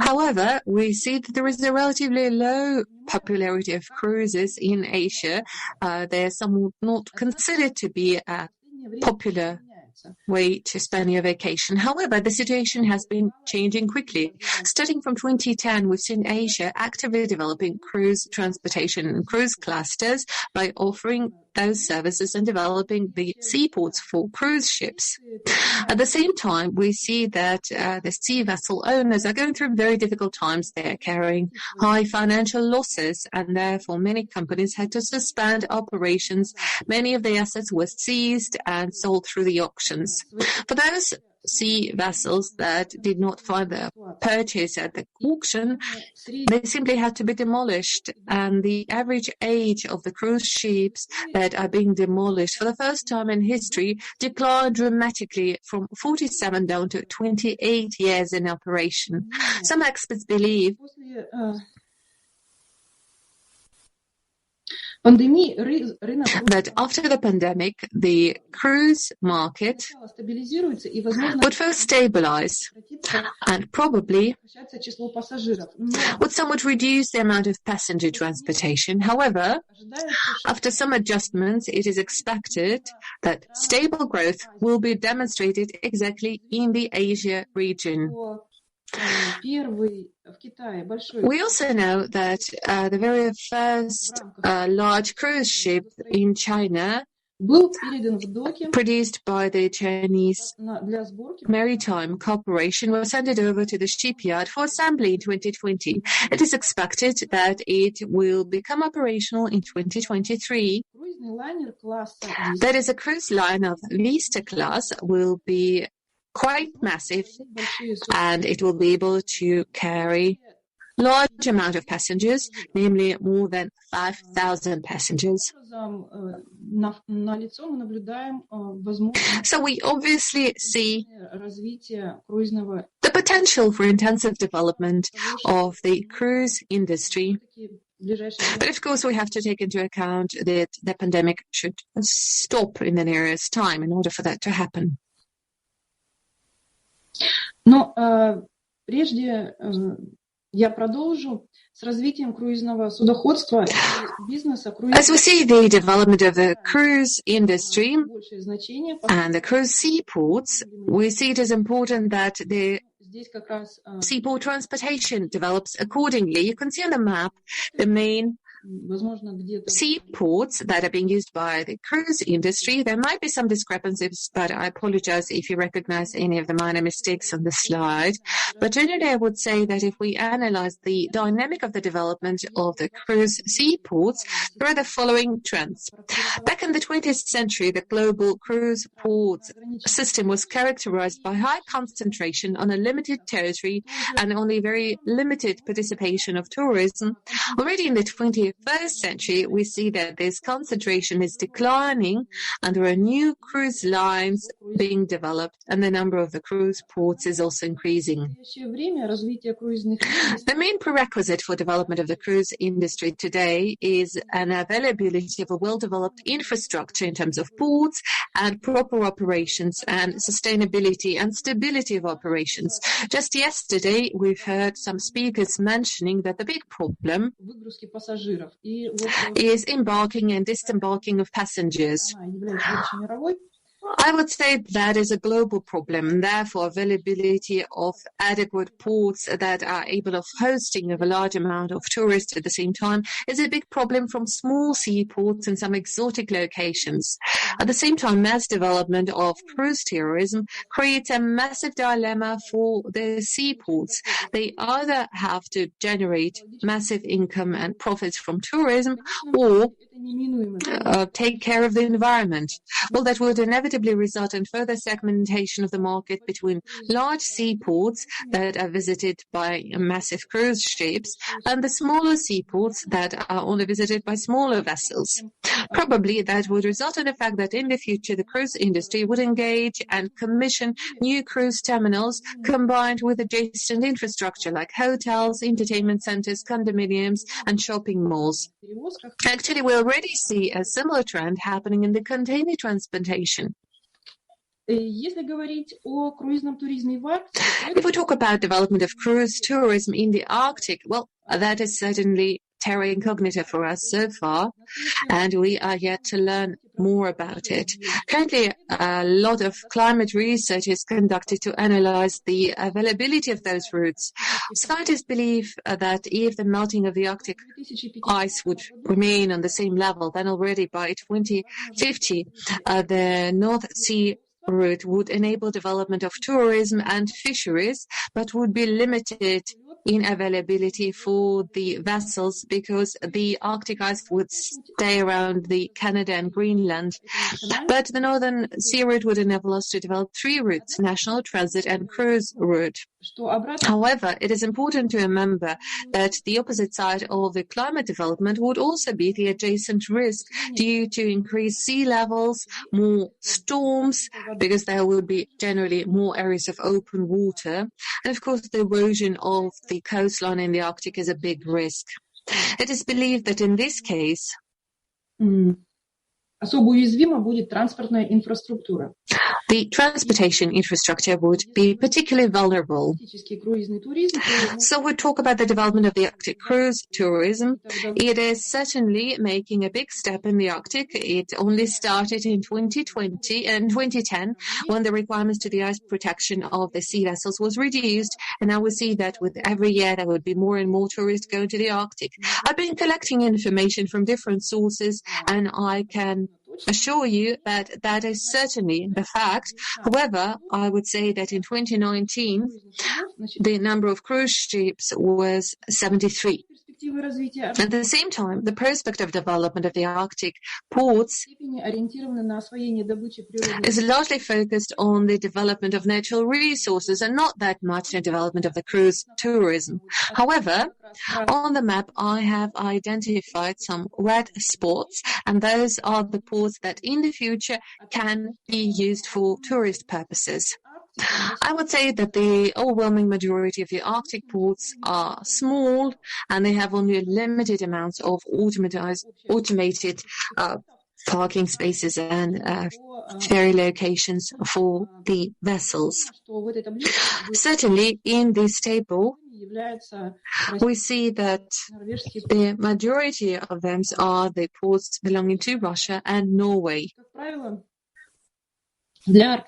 However, we see that there is a relatively low popularity of cruises in Asia. They are somewhat not considered to be a popular way to spend your vacation. However, the situation has been changing quickly. Starting from 2010, we've seen Asia actively developing cruise transportation and cruise clusters by offering those services and developing the seaports for cruise ships. At the same time, we see that the sea vessel owners are going through very difficult times. They are carrying high financial losses, and therefore many companies had to suspend operations. Many of the assets were seized and sold through the auctions. For those sea vessels that did not find their purchase at the auction, they simply had to be demolished, and the average age of the cruise ships that are being demolished for the first time in history declined dramatically from 47 down to 28 years in operation. Some experts believe that after the pandemic, the cruise market would first stabilize and probably would somewhat reduce the amount of passenger transportation. However, after some adjustments, it is expected that stable growth will be demonstrated exactly in the Asia region. We also know that the very first large cruise ship in China, produced by the Chinese Maritime Corporation, was handed over to the shipyard for assembly in 2020. It is expected that it will become operational in 2023. That is, a cruise line of Vista class will be quite massive, and it will be able to carry large amount of passengers, namely more than 5,000 passengers. So we obviously see the potential for intensive development of the cruise industry. But of course, we have to take into account that the pandemic should stop in the nearest time in order for that to happen. Но прежде я продолжу с развитием круизного судоходства и бизнеса. As we see the development of the cruise industry and the cruise seaports, we see it as important that the seaport transportation develops accordingly. You can see on the map the main seaports that are being used by the cruise industry. There might be some discrepancies, but I apologize if you recognize any of the minor mistakes on the slide. But generally, I would say that if we analyze the dynamic of the development of the cruise seaports, there are the following trends. Back in the 20th century, the global cruise port system was characterized by high concentration on a limited territory and only very limited participation of tourism. Already in the 21st century, we see that this concentration is declining and there are new cruise lines being developed, and the number of the cruise ports is also increasing. The main prerequisite for development of the cruise industry today is an availability of a well-developed infrastructure in terms of ports and proper operations and sustainability and stability of operations. Just yesterday, we've heard some speakers mentioning that the big problem is embarking and disembarking of passengers. I would say that is a global problem, and therefore availability of adequate ports that are able of hosting of a large amount of tourists at the same time is a big problem from small seaports in some exotic locations. At the same time, mass development of cruise tourism creates a massive dilemma for the seaports. They either have to generate massive income and profits from tourism or take care of the environment. Well, that would inevitably result in further segmentation of the market between large seaports that are visited by massive cruise ships and the smaller seaports that are only visited by smaller vessels. Probably that would result in the fact that in the future the cruise industry would engage and commission new cruise terminals combined with adjacent infrastructure like hotels, entertainment centers, condominiums, and shopping malls. Actually, we already see a similar trend happening in the container transportation. If we talk about development of cruise tourism in the Arctic, well, that is certainly terra incognita for us so far, and we are yet to learn more about it. Currently, a lot of climate research is conducted to analyze the availability of those routes. Scientists believe that if the melting of the Arctic ice would remain on the same level, then already by 2050, the North Sea route would enable development of tourism and fisheries, but would be limited in availability for the vessels because the Arctic ice would stay around the Canada and Greenland. But the Northern Sea route would enable us to develop 3 routes: national, transit, and cruise route. However, it is important to remember that the opposite side of the climate development would also be the adjacent risk due to increased sea levels, more storms, because there will be generally more areas of open water. And of course, the erosion of the coastline in the Arctic is a big risk. It is believed that in this case, особо уязвима будет транспортная инфраструктура. The transportation infrastructure would be particularly vulnerable. So we talk about the development of the Arctic cruise tourism. It is certainly making a big step in the Arctic. It only started in 2020 and 2010 when the requirements to the ice protection of the sea vessels was reduced. And now we see that with every year there would be more and more tourists going to the Arctic. I've been collecting information from different sources, and I can assure you that that is certainly the fact. However, I would say that in 2019, the number of cruise ships was 73. At the same time, the prospect of development of the Arctic ports is largely focused on the development of natural resources and not that much the development of the cruise tourism. However, on the map, I have identified some red spots, and those are the ports that in the future can be used for tourist purposes. I would say that the overwhelming majority of the Arctic ports are small, and they have only limited amounts of automated parking spaces and ferry locations for the vessels. Certainly, in this table, we see that the majority of them are the ports belonging to Russia and Norway. There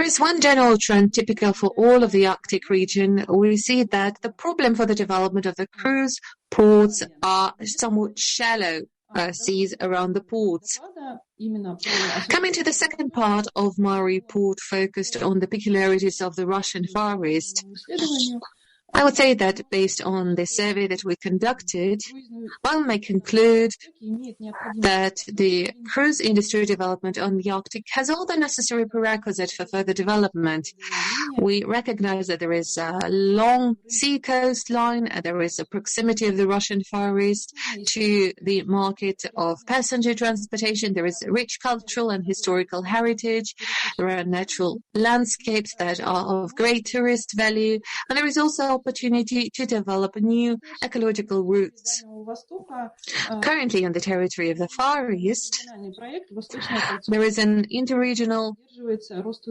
is one general trend typical for all of the Arctic region. We see that the problem for the development of the cruise ports are somewhat shallow seas around the ports. Coming to the second part of my report focused on the peculiarities of the Russian Far East, I would say that based on the survey that we conducted, one may conclude that the cruise industry development on the Arctic has all the necessary prerequisites for further development. We recognize that there is a long sea coastline, there is a proximity of the Russian Far East to the market of passenger transportation, there is rich cultural and historical heritage, there are natural landscapes that are of great tourist value, and there is also opportunity to develop new ecological routes. Currently on the territory of the Far East, there is an interregional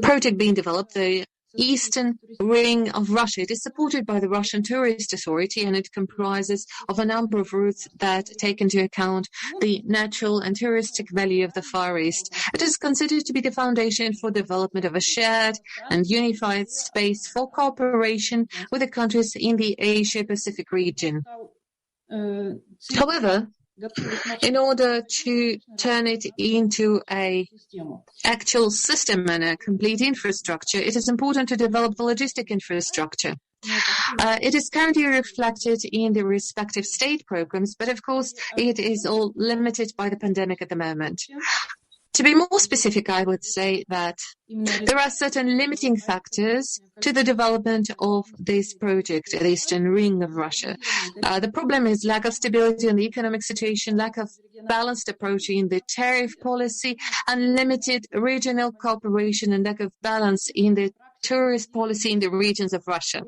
project being developed, the Eastern Ring of Russia. It is supported by the Russian Tourist Authority, and it comprises of a number of routes that take into account the natural and touristic value of the Far East. It is considered to be the foundation for development of a shared and unified space for cooperation with the countries in the Asia-Pacific region. However, in order to turn it into an actual system and a complete infrastructure, it is important to develop the logistic infrastructure. It is currently reflected in the respective state programs, but of course it is all limited by the pandemic at the moment. To be more specific, I would say that there are certain limiting factors to the development of this project, the Eastern Ring of Russia. The problem is lack of stability in the economic situation, lack of balanced approach in the tariff policy, and limited regional cooperation and lack of balance in the tourist policy in the regions of Russia.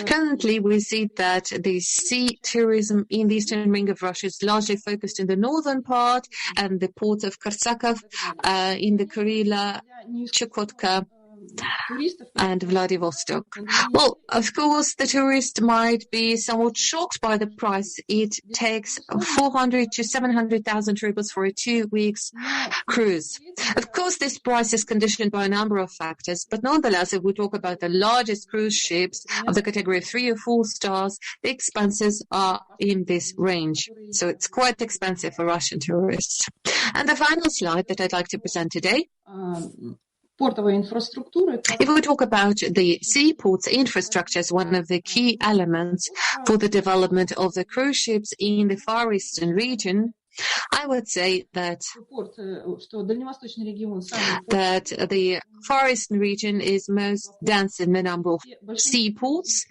Currently, we see that the sea tourism in the Eastern Ring of Russia is largely focused in the northern part and the ports of Koryak, in the Karela, Chukotka, and Vladivostok. Well, of course, the tourist might be somewhat shocked by the price. It takes 400 to 700,000 rubles for a 2 weeks cruise. Of course, this price is conditioned by a number of factors, but nonetheless, if we talk about the largest cruise ships of the category of 3 or 4 stars, the expenses are in this range. So it's quite expensive for Russian tourists. And the final slide that I'd like to present today. If we talk about the seaports infrastructure as one of the key elements for the development of the cruise ships in the Far Eastern region, I would say that the Far Eastern region is most dense in the number of seaports,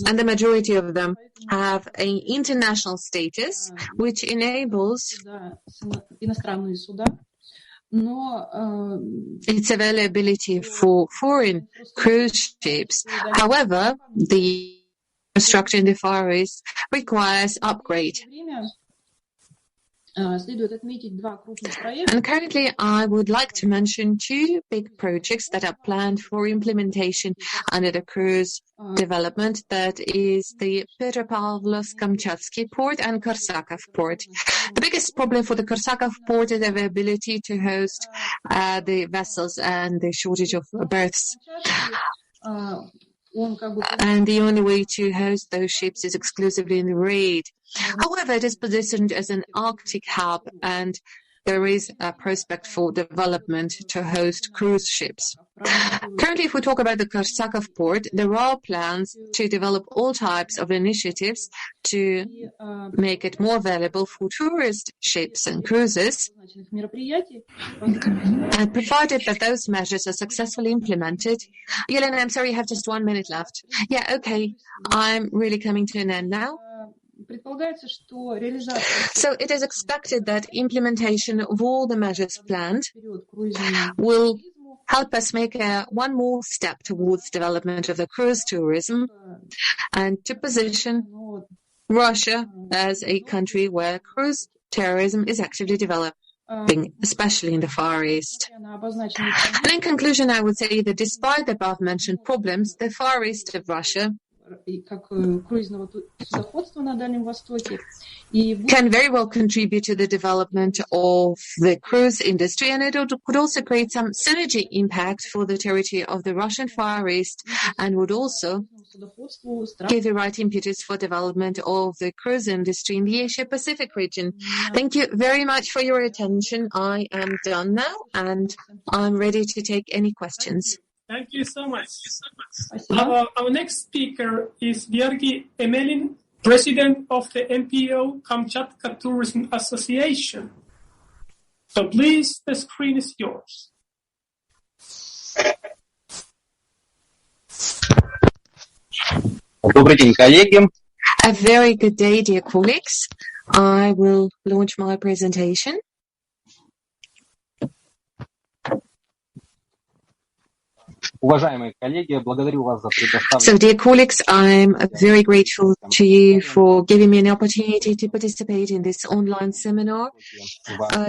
and the majority of them have an international status, which enables its availability for foreign cruise ships. However, the infrastructure in the Far East requires upgrade. And currently, I would like to mention 2 big projects that are planned for implementation under the cruise development. That is the Petropavlovsk-Kamchatsky port and Koryak port. The biggest problem for the Koryak port is the availability to host the vessels and the shortage of berths. And the only way to host those ships is exclusively in the raid. However, it is positioned as an Arctic hub, and there is a prospect for development to host cruise ships. Currently, if we talk about the Koryak port, there are plans to develop all types of initiatives to make it more available for tourist ships and cruises. And provided that those measures are successfully implemented. Elena, I'm sorry, you have just 1 minute left. Yeah, okay. I'm really coming to an end now. So it is expected that implementation of all the measures planned will help us make one more step towards development of the cruise tourism and to position Russia as a country where cruise tourism is actively developing, especially in the Far East. And in conclusion, I would say that despite the above-mentioned problems, the Far East of Russia can very well contribute to the development of the cruise industry, and it could also create some synergy impact for the territory of the Russian Far East, and would also give the right impetus for development of the cruise industry in the Asia-Pacific region. Thank you very much for your attention. I am done now, and I'm ready to take any questions. Thank you so much. Our next speaker is Georgiy Emelin, President of the MPO Kamchatka Tourism Association. So please, the screen is yours. A very good day, dear colleagues. I will launch my presentation. So, dear colleagues, I'm very grateful to you for giving me an opportunity to participate in this online seminar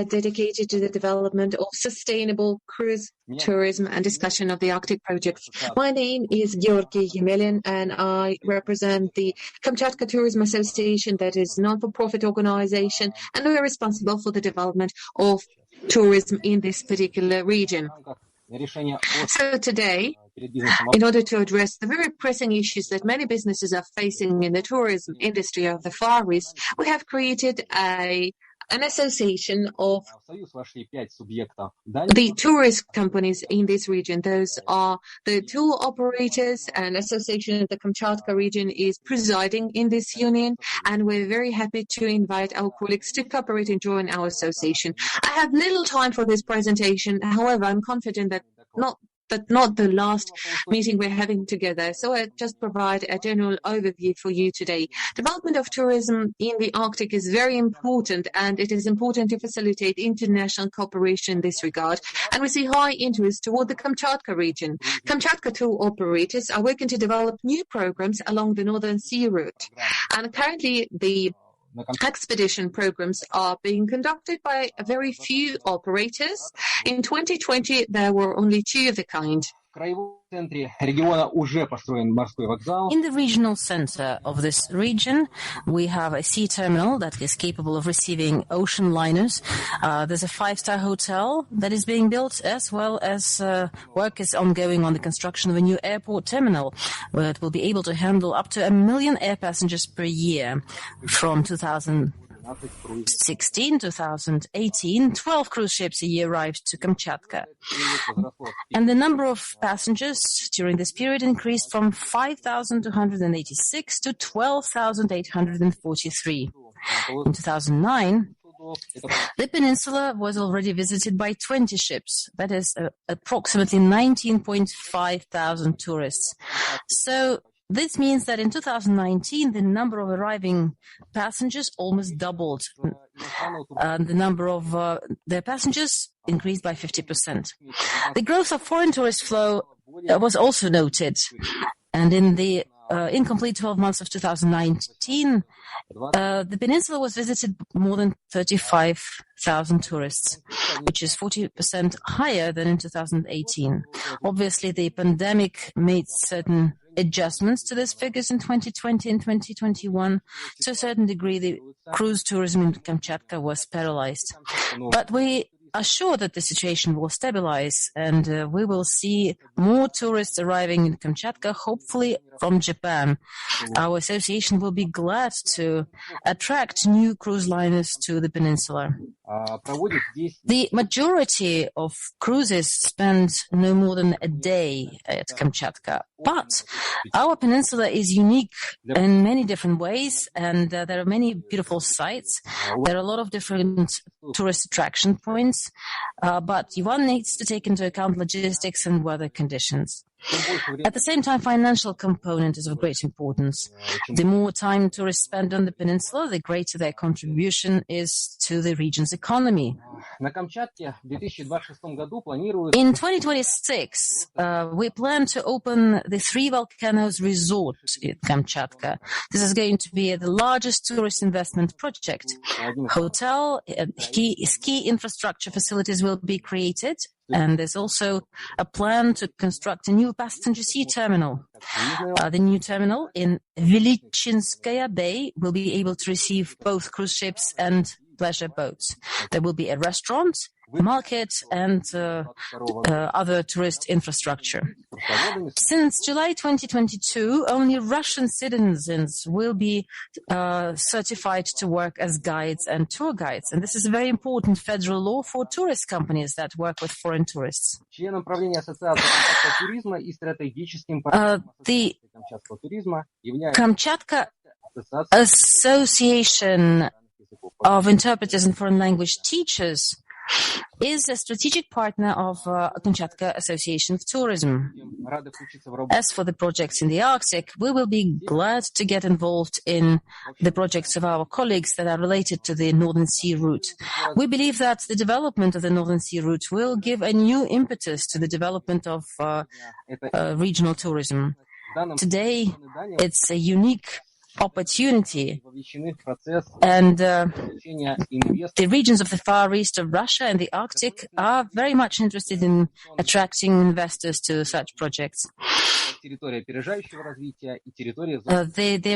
dedicated to the development of sustainable cruise tourism and discussion of the Arctic projects. My name is Georgiy Emelin, and I represent the Kamchatka Tourism Association, that is a non-for-profit organization, and we are responsible for the development of tourism in this particular region. So today, in order to address the very pressing issues that many businesses are facing in the tourism industry of the Far East, we have created a an association of the tourist companies in this region. Those are the tour operators, and association of the Kamchatka region is presiding in this union, and we're very happy to invite our colleagues to cooperate and join our association. I have little time for this presentation. However, I'm confident that not the last meeting we're having together. So I just provide a general overview for you today. Development of tourism in the Arctic is very important, and it is important to facilitate international cooperation in this regard. And we see high interest toward the Kamchatka region. Kamchatka tour operators are working to develop new programs along the Northern Sea route. And currently, the expedition programs are being conducted by a very few operators. In 2020, there were only 2 of the kind. In the regional center of this region, we have a sea terminal that is capable of receiving ocean liners. There's a 5-star hotel that is being built, as well as work is ongoing on the construction of a new airport terminal, where it will be able to handle up to 1 million air passengers per year. From 2016, 2018, 12 cruise ships a year arrived to Kamchatka. And the number of passengers during this period increased from 5,286 to 12,843. In 2009, the peninsula was already visited by 20 ships. That is approximately 19.5 thousand tourists. So this means that in 2019, the number of arriving passengers almost doubled. The number of their passengers increased by 50%. The growth of foreign tourist flow was also noted. And in the incomplete 12 months of 2019, the peninsula was visited more than 35,000 tourists, which is 40% higher than in 2018. Obviously, the pandemic made certain adjustments to these figures in 2020 and 2021. To a certain degree, the cruise tourism in Kamchatka was paralyzed. But we are sure that the situation will stabilize, and we will see more tourists arriving in Kamchatka, hopefully from Japan. Our association will be glad to attract new cruise liners to the peninsula. The majority of cruises spend no more than a day at Kamchatka, but our peninsula is unique in many different ways, and there are many beautiful sites. There are a lot of different tourist attraction points, but one needs to take into account logistics and weather conditions. At the same time, financial component is of great importance. The more time tourists spend on the peninsula, the greater their contribution is to the region's economy. In 2026, we plan to open the 3 Volcanoes resort in Kamchatka. This is going to be the largest tourist investment project. Hotel, ski infrastructure facilities will be created, and there's also a plan to construct a new passenger sea terminal. The new terminal in Velichinskaya Bay will be able to receive both cruise ships and pleasure boats. There will be a restaurant, market, and other tourist infrastructure. Since July 2022, only Russian citizens will be certified to work as guides and tour guides. And this is a very important federal law for tourist companies that work with foreign tourists. The Kamchatka Association of Interpreters and Foreign Language Teachers is a strategic partner of Kamchatka Association of Tourism. As for the projects in the Arctic, we will be glad to get involved in the projects of our colleagues that are related to the Northern Sea route. We believe that the development of the Northern Sea route will give a new impetus to the development of regional tourism. Today, it's a unique opportunity, and the regions of the Far East of Russia and the Arctic are very much interested in attracting investors to such projects. There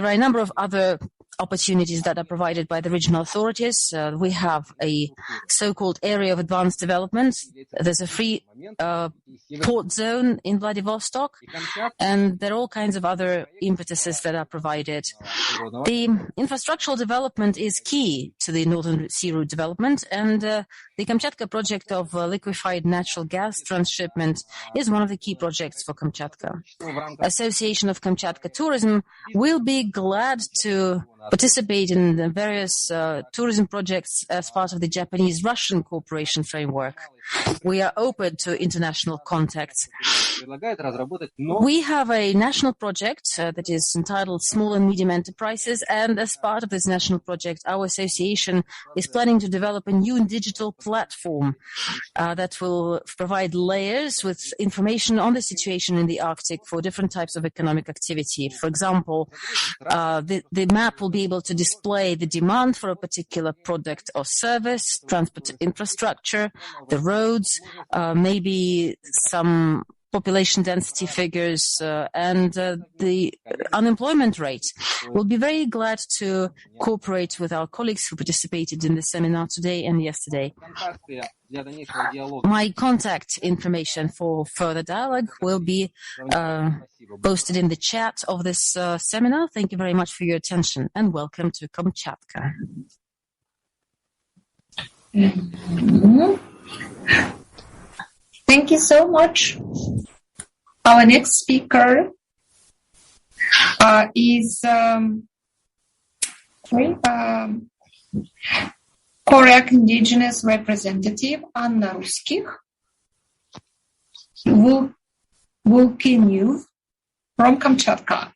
are a number of other opportunities that are provided by the regional authorities. We have a so-called area of advanced development. There's a free port zone in Vladivostok, and there are all kinds of other impetuses that are provided. The infrastructural development is key to the Northern Sea Route development, and the Kamchatka project of liquefied natural gas transshipment is one of the key projects for Kamchatka. Association of Kamchatka Tourism will be glad to participate in the various tourism projects as part of the Japanese-Russian cooperation framework. We are open to international contacts. We have a national project that is entitled Small and Medium Enterprises, and as part of this national project, our association is planning to develop a new digital platform that will provide layers with information on the situation in the Arctic for different types of economic activity. For example, the map will be able to display the demand for a particular product or service, transport infrastructure, the roads, maybe some population density figures, and the unemployment rate. We'll be very glad to cooperate with our colleagues who participated in the seminar today and yesterday. My contact information for further dialogue will be posted in the chat of this seminar. Thank you very much for your attention, and welcome to Kamchatka. Thank you so much. Our next speaker is Koryak indigenous representative Anna Russkikh, Vulk'yn'yuv from Kamchatka.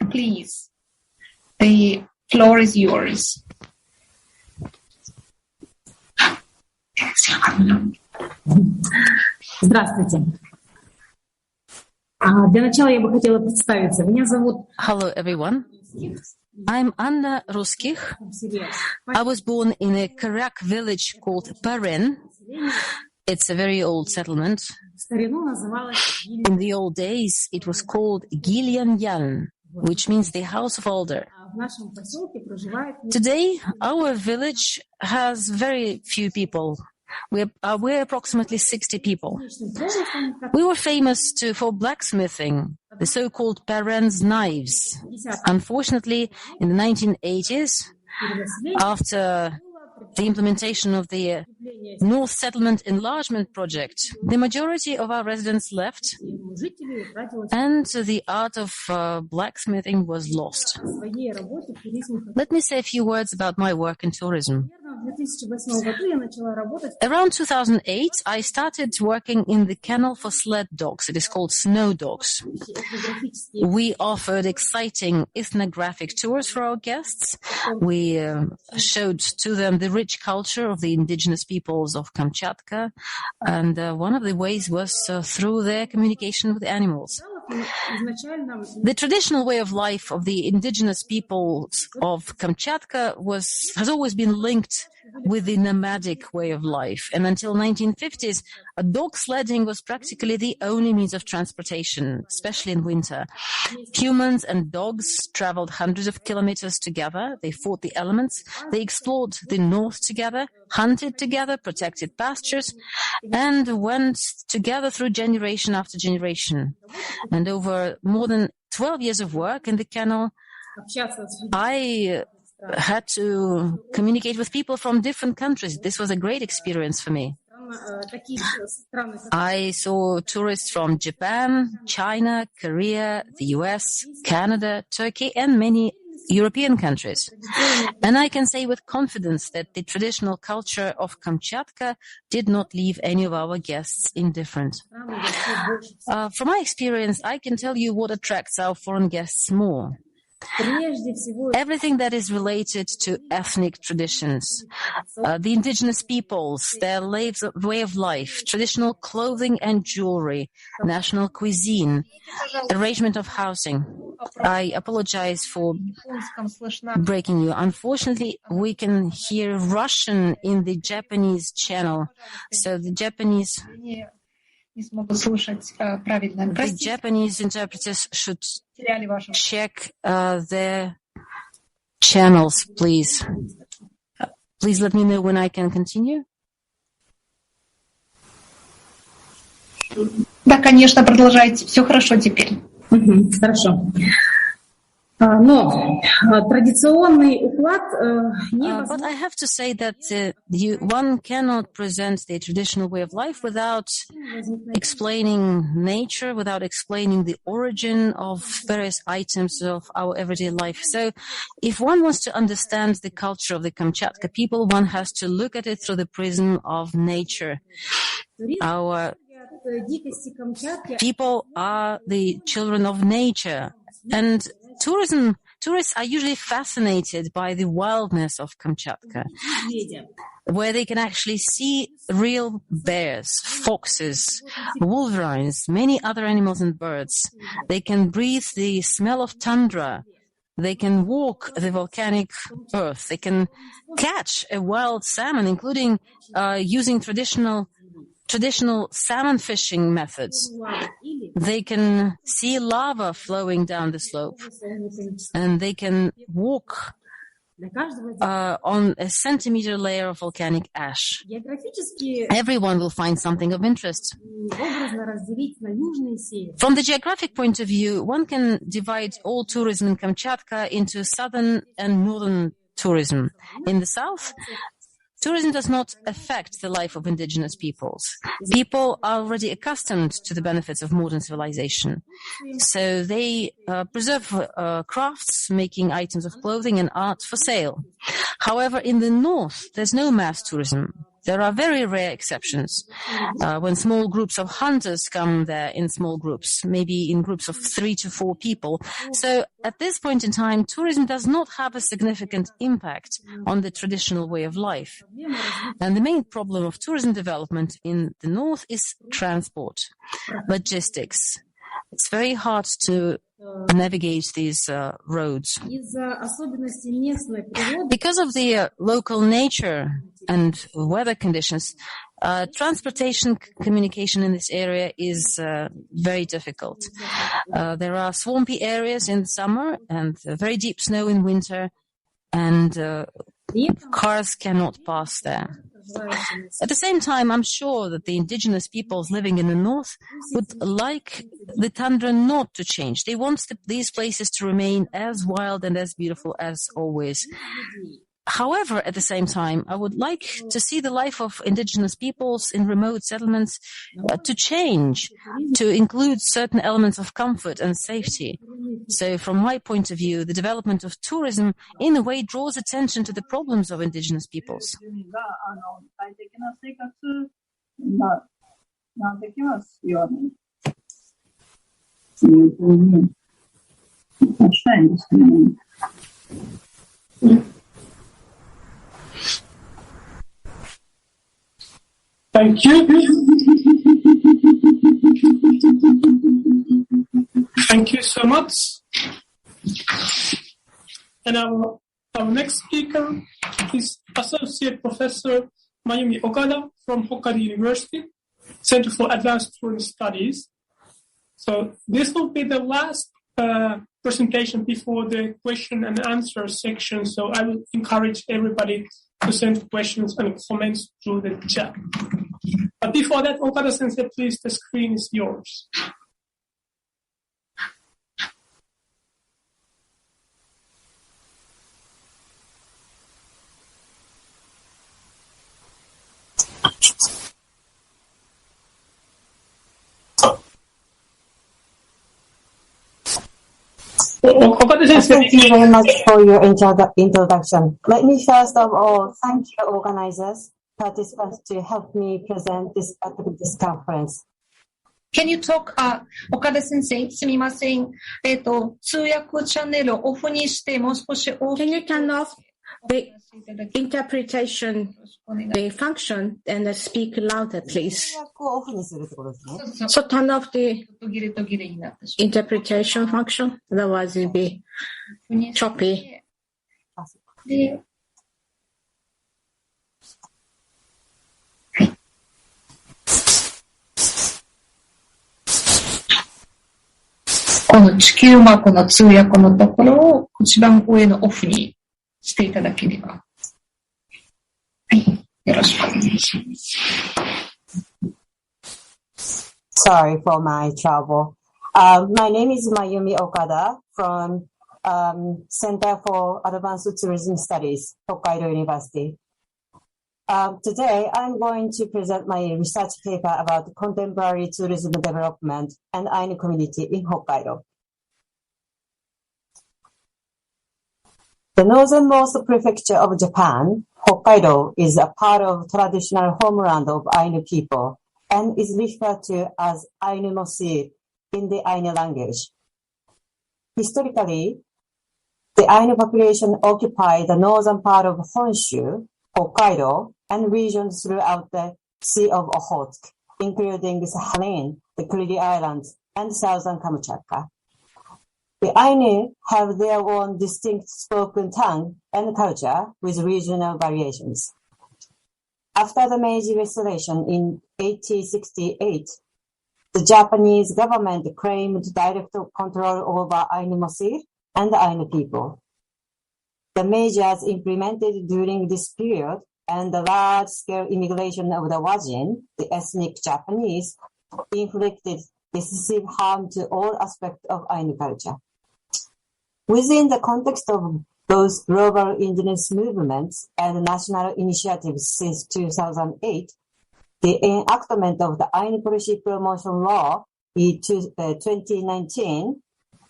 Please, the floor is yours. Здравствуйте. Для начала я бы хотела представиться. Меня зовут... Hello, everyone. I'm Anna Russkikh. I was born in a Koryak village called Parin. It's a very old settlement. In the old days, it was called Gilyan, which means the house of alder. Today, our village has very few people. We're approximately 60 people. We were famous for blacksmithing, the so-called Paren's knives. Unfortunately, in the 1980s, after the implementation of the North Settlement Enlargement Project, the majority of our residents left, and the art of blacksmithing was lost. Let me say a few words about my work in tourism. Around 2008, I started working in the kennel for sled dogs. It is called Snow Dogs. We offered exciting ethnographic tours for our guests. We showed to them the rich culture of the indigenous peoples of Kamchatka, and one of the ways was through their communication with animals. The traditional way of life of the indigenous peoples of Kamchatka has always been linked with the nomadic way of life. And until 1950s, dog sledding was practically the only means of transportation, especially in winter. Humans and dogs traveled hundreds of kilometers together. They fought the elements. They explored the north together, hunted together, protected pastures, and went together through generation after generation. And over more than 12 years of work in the kennel, I had to communicate with people from different countries. This was a great experience for me. I saw tourists from Japan, China, Korea, the US, Canada, Turkey, and many European countries. And I can say with confidence that the traditional culture of Kamchatka did not leave any of our guests indifferent. From my experience, I can tell you what attracts our foreign guests more. Everything that is related to ethnic traditions, the indigenous peoples, their way of life, traditional clothing and jewelry, national cuisine, arrangement of housing. I apologize for breaking you. Unfortunately, we can hear Russian in the Japanese channel, so the Japanese interpreters should check their channels, please. Please let me know when I can continue. Да, конечно, продолжайте. Все хорошо теперь. Хорошо. Но традиционный уклад But I have to say that one cannot present the traditional way of life without explaining nature, without explaining the origin of various items of our everyday life. So if one wants to understand the culture of the Kamchatka people, one has to look at it through the prism of nature. Our people are the children of nature, and tourists are usually fascinated by the wildness of Kamchatka, where they can actually see real bears, foxes, wolverines, many other animals and birds. They can breathe the smell of tundra. They can walk the volcanic earth. They can catch a wild salmon, including using traditional salmon fishing methods. They can see lava flowing down the slope, and they can walk on a centimeter layer of volcanic ash. Everyone will find something of interest. From the geographic point of view, one can divide all tourism in Kamchatka into southern and northern tourism. In the south, tourism does not affect the life of indigenous peoples. People are already accustomed to the benefits of modern civilization. So they preserve crafts, making items of clothing and art for sale. However, in the north, there's no mass tourism. There are very rare exceptions when small groups of hunters come there in small groups, maybe in groups of 3 to 4 people. So at this point in time, tourism does not have a significant impact on the traditional way of life. And the main problem of tourism development in the north is transport, logistics. It's very hard to navigate these roads. Because of the local nature and weather conditions, transportation communication in this area is very difficult. There are swampy areas in summer and very deep snow in winter, and cars cannot pass there. At the same time, I'm sure that the indigenous peoples living in the north would like the tundra not to change. They want these places to remain as wild and as beautiful as always. However, at the same time, I would like to see the life of indigenous peoples in remote settlements to change, to include certain elements of comfort and safety. So from my point of view, the development of tourism in a way draws attention to the problems of indigenous peoples. Thank you. Thank you so much. And our next speaker is Associate Professor Mayumi Okada from Hokkaido University, Center for Advanced Tourism Studies. So this will be the last presentation before the question and answer section. So I will encourage everybody to send questions and comments through the chat. But before that, Okada-sensei, please, the screen is yours. Thank you very much for your introduction. Let me first of all thank you organizers, participants to help me present this conference. Can you talk, Okada-sensei? すみません。通訳チャンネルをオフにしてもう少し大きく。Can you turn off the interpretation, the function, and speak louder, please? So turn off the interpretation function, otherwise it will be choppy. この地球マークの通訳のところを一番上のオフにしていただければ。はい。よろしくお願いします。Sorry for my trouble. My name is Mayumi Okada from Center for Advanced Tourism Studies, Hokkaido University. Today, I'm going to present my research paper about contemporary tourism development and Ainu community in Hokkaido. The northernmost prefecture of Japan, Hokkaido, is a part of traditional homeland of Ainu people and is referred to as Ainu Mosir in the Ainu language. Historically, the Ainu population occupied the northern part of Honshu, Hokkaido, and regions throughout the Sea of Okhotsk, including Sakhalin, the Kurili Islands, and southern Kamchatka. The Ainu have their own distinct spoken tongue and culture with regional variations. After the Meiji Restoration in 1868, the Japanese government claimed direct control over Ainu Mosir and the Ainu people. The measures implemented during this period and the large-scale immigration of the Wajin, the ethnic Japanese, inflicted decisive harm to all aspects of Ainu culture. Within the context of both global indigenous movements and national initiatives since 2008, the enactment of the Ainu Policy Promotion Law in 2019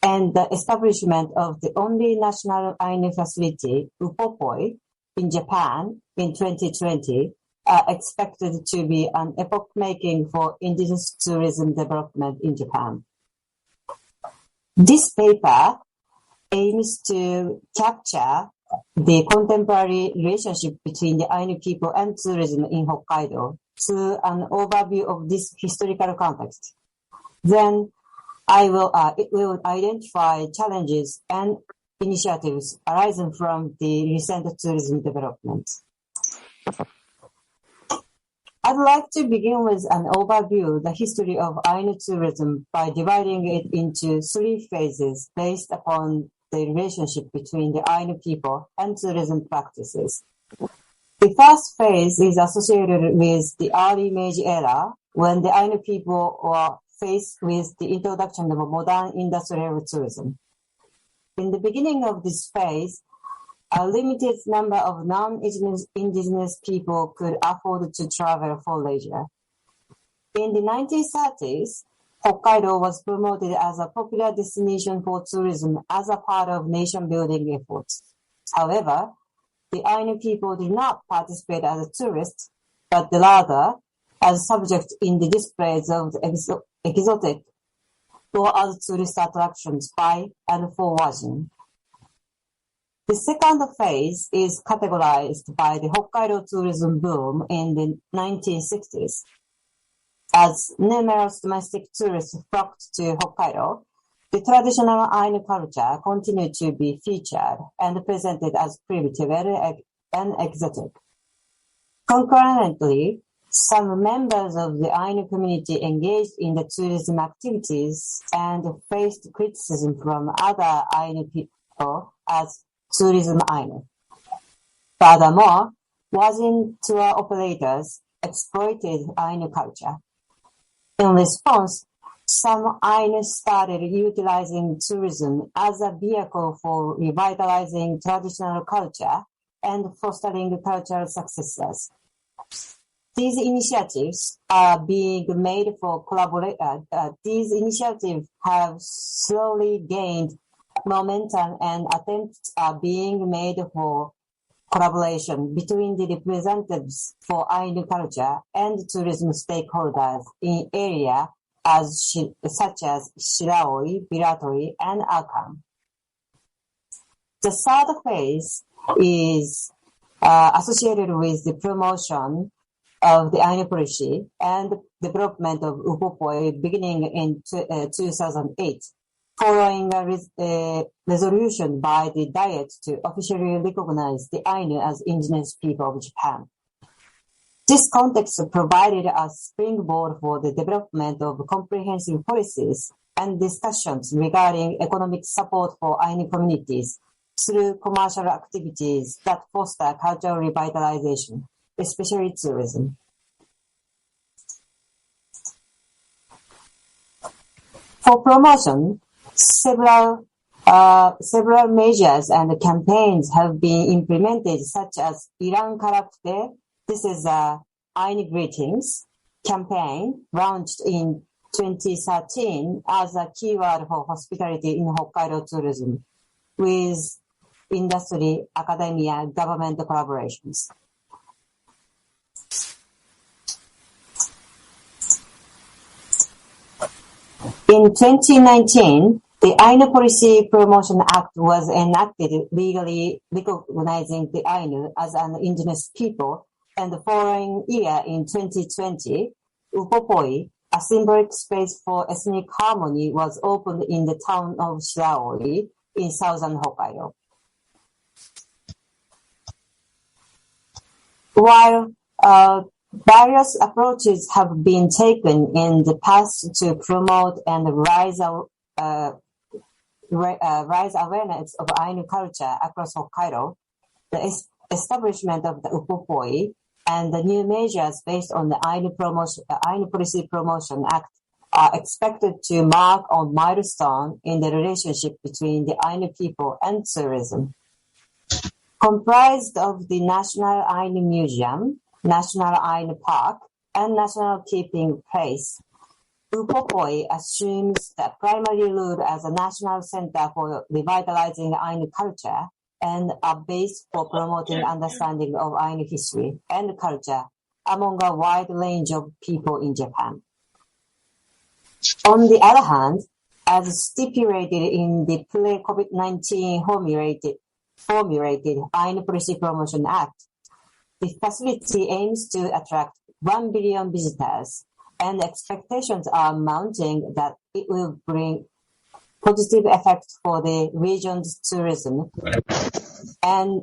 and the establishment of the only national Ainu facility, Upopoi, in Japan in 2020 are expected to be an epoch-making for indigenous tourism development in Japan. This paper aims to capture the contemporary relationship between the Ainu people and tourism in Hokkaido through an overview of this historical context. Then it will identify challenges and initiatives arising from the recent tourism development. I'd like to begin with an overview of the history of Ainu tourism by dividing it into three phases based upon the relationship between the Ainu people and tourism practices. The first phase is associated with the early Meiji era, when the Ainu people were faced with the introduction of modern industrial tourism. In the beginning of this phase, a limited number of non-indigenous people could afford to travel for leisure. In the 1930s, Hokkaido was promoted as a popular destination for tourism as a part of nation-building efforts. However, the Ainu people did not participate as tourists, but rather as subjects in the displays of the exotic or as tourist attractions by and for Wajin. The second phase is categorized by the Hokkaido tourism boom in the 1960s. As numerous domestic tourists flocked to Hokkaido, the traditional Ainu culture continued to be featured and presented as primitive and exotic. Concurrently, some members of the Ainu community engaged in the tourism activities and faced criticism from other Ainu people as tourism Ainu. Furthermore, Wajin tour operators exploited Ainu culture. In response, some Ainu started utilizing tourism as a vehicle for revitalizing traditional culture and fostering cultural successes. These initiatives are being made for these initiatives have slowly gained momentum and attempts are being made for collaboration between the representatives for Ainu culture and tourism stakeholders in areas such as Shiraoi, Biratori, and Akan. The third phase is associated with the promotion of the Ainu policy and development of Upopoi beginning in 2008, following a resolution by the Diet to officially recognize the Ainu as indigenous people of Japan. This context provided a springboard for the development of comprehensive policies and discussions regarding economic support for Ainu communities through commercial activities that foster cultural revitalization, especially tourism. For promotion, several measures and campaigns have been implemented, such as Iran Karakte. This is a Ainu Greetings campaign launched in 2013 as a keyword for hospitality in Hokkaido tourism, with industry, academia, government collaborations. In 2019, the Ainu Policy Promotion Act was enacted, legally recognizing the Ainu as an indigenous people, and the following year, in 2020, Upopoi, a symbolic space for ethnic harmony, was opened in the town of Shiraoi in southern Hokkaido. While various approaches have been taken in the past to promote and raise awareness of Ainu culture across Hokkaido, the establishment of the Upopoi and the new measures based on the Ainu Policy Promotion Act are expected to mark a milestone in the relationship between the Ainu people and tourism. Comprised of the National Ainu Museum, National Ainu Park, and National Keeping Place, Upopoi assumes the primary role as a national center for revitalizing Ainu culture and a base for promoting understanding of Ainu history and culture among a wide range of people in Japan. On the other hand, as stipulated in the pre-COVID-19 formulated Ainu Policy Promotion Act, the facility aims to attract 1 billion visitors, and expectations are mounting that it will bring positive effects for the region's tourism and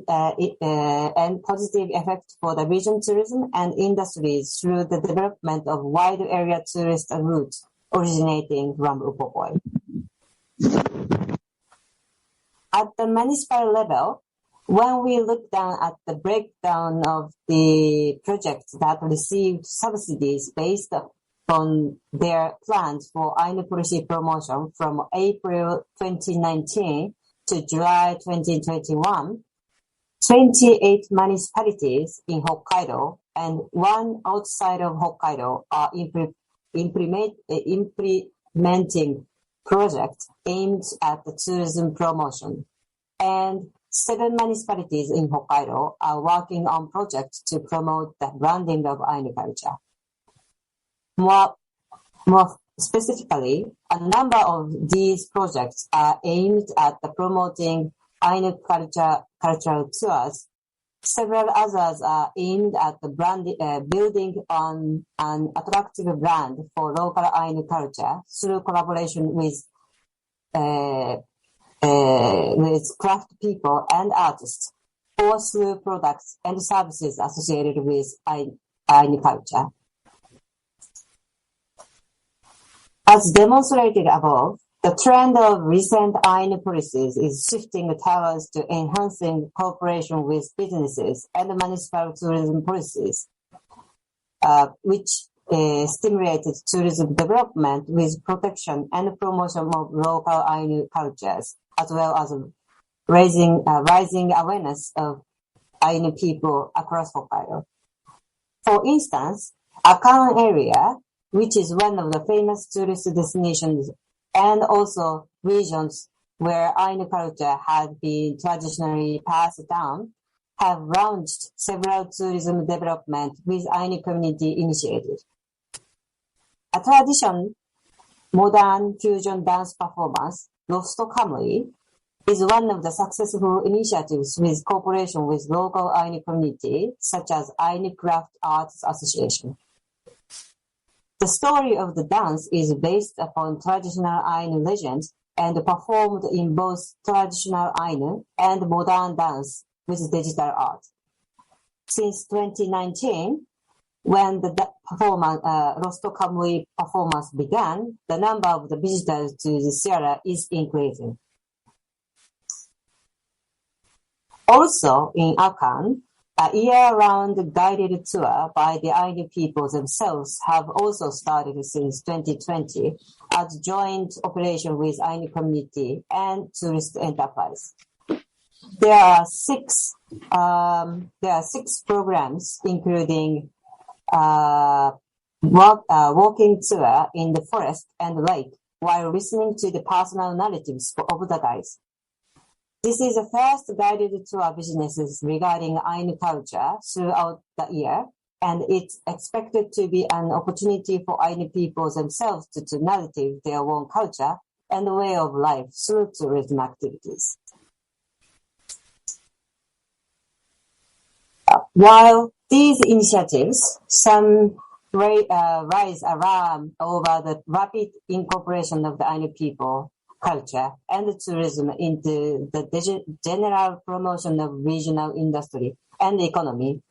positive effects for the region tourism and industries through the development of wide area tourist routes originating from Upopoi. At the municipal level, when we look down at the breakdown of the projects that received subsidies based on their plans for Ainu policy promotion from April 2019 to July 2021, 28 municipalities in Hokkaido and one outside of Hokkaido are implementing projects aimed at the tourism promotion, and 7 municipalities in Hokkaido are working on projects to promote the branding of Ainu culture. More specifically, a number of these projects are aimed at promoting Ainu cultural tours. Several others are aimed at the building on an attractive brand for local Ainu culture through collaboration with craft people and artists, or through products and services associated with Ainu culture. As demonstrated above, the trend of recent Ainu policies is shifting towards to enhancing cooperation with businesses and municipal tourism policies, which stimulated tourism development with protection and promotion of local Ainu cultures, as well as rising awareness of Ainu people across Hokkaido. For instance, Akan area, which is one of the famous tourist destinations and also regions where Ainu culture has been traditionally passed down, have launched several tourism development with Ainu community initiated. A tradition, modern fusion dance performance, Russkikh, is one of the successful initiatives with cooperation with local Ainu community, such as Ainu Craft Arts Association. The story of the dance is based upon traditional Ainu legends and performed in both traditional Ainu and modern dance with digital art. Since 2019, when the Russkikh performance began, the number of the visitors to the theater is increasing. Also, in Akan, a year-round guided tour by the Ainu people themselves have also started since 2020 as joint operation with Ainu community and tourist enterprise. There are six programs, including walking tour in the forest and lake while listening to the personal narratives of the guides. This is the first guided tour businesses regarding Ainu culture throughout the year, and it's expected to be an opportunity for Ainu people themselves to narrate their own culture and way of life through tourism activities. While these initiatives, some rise alarm over the rapid incorporation of the Ainu people, culture, and tourism into the general promotion of regional industry and economy,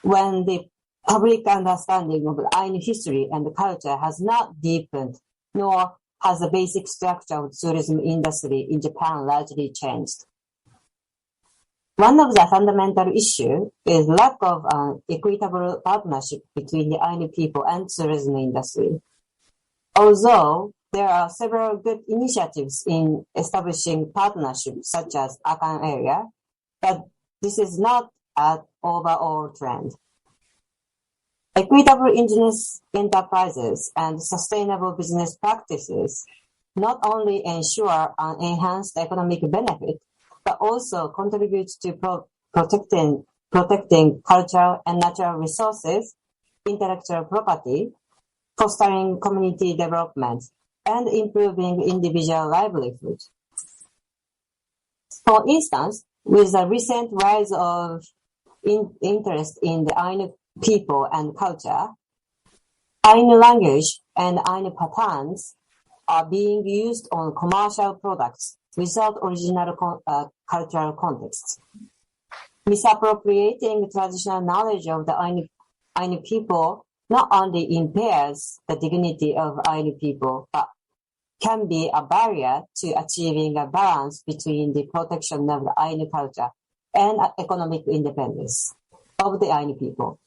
when the public understanding of the Ainu history and culture has not deepened, nor has the basic structure of the tourism industry in Japan largely changed. One of the fundamental issues is lack of an equitable partnership between the Ainu people and tourism industry. Although there are several good initiatives in establishing partnerships such as Akan area, but this is not an overall trend. Equitable indigenous enterprises and sustainable business practices not only ensure an enhanced economic benefit, but also contribute to protecting cultural and natural resources, intellectual property, fostering community development, and improving individual livelihood. For instance, with the recent rise of interest in the Ainu people and culture, Ainu language and Ainu patterns are being used on commercial products without original cultural context. Misappropriating traditional knowledge of the Ainu people not only impairs the dignity of Ainu people, but can be a barrier to achieving a balance between the protection of the Ainu culture and economic independence of the Ainu people.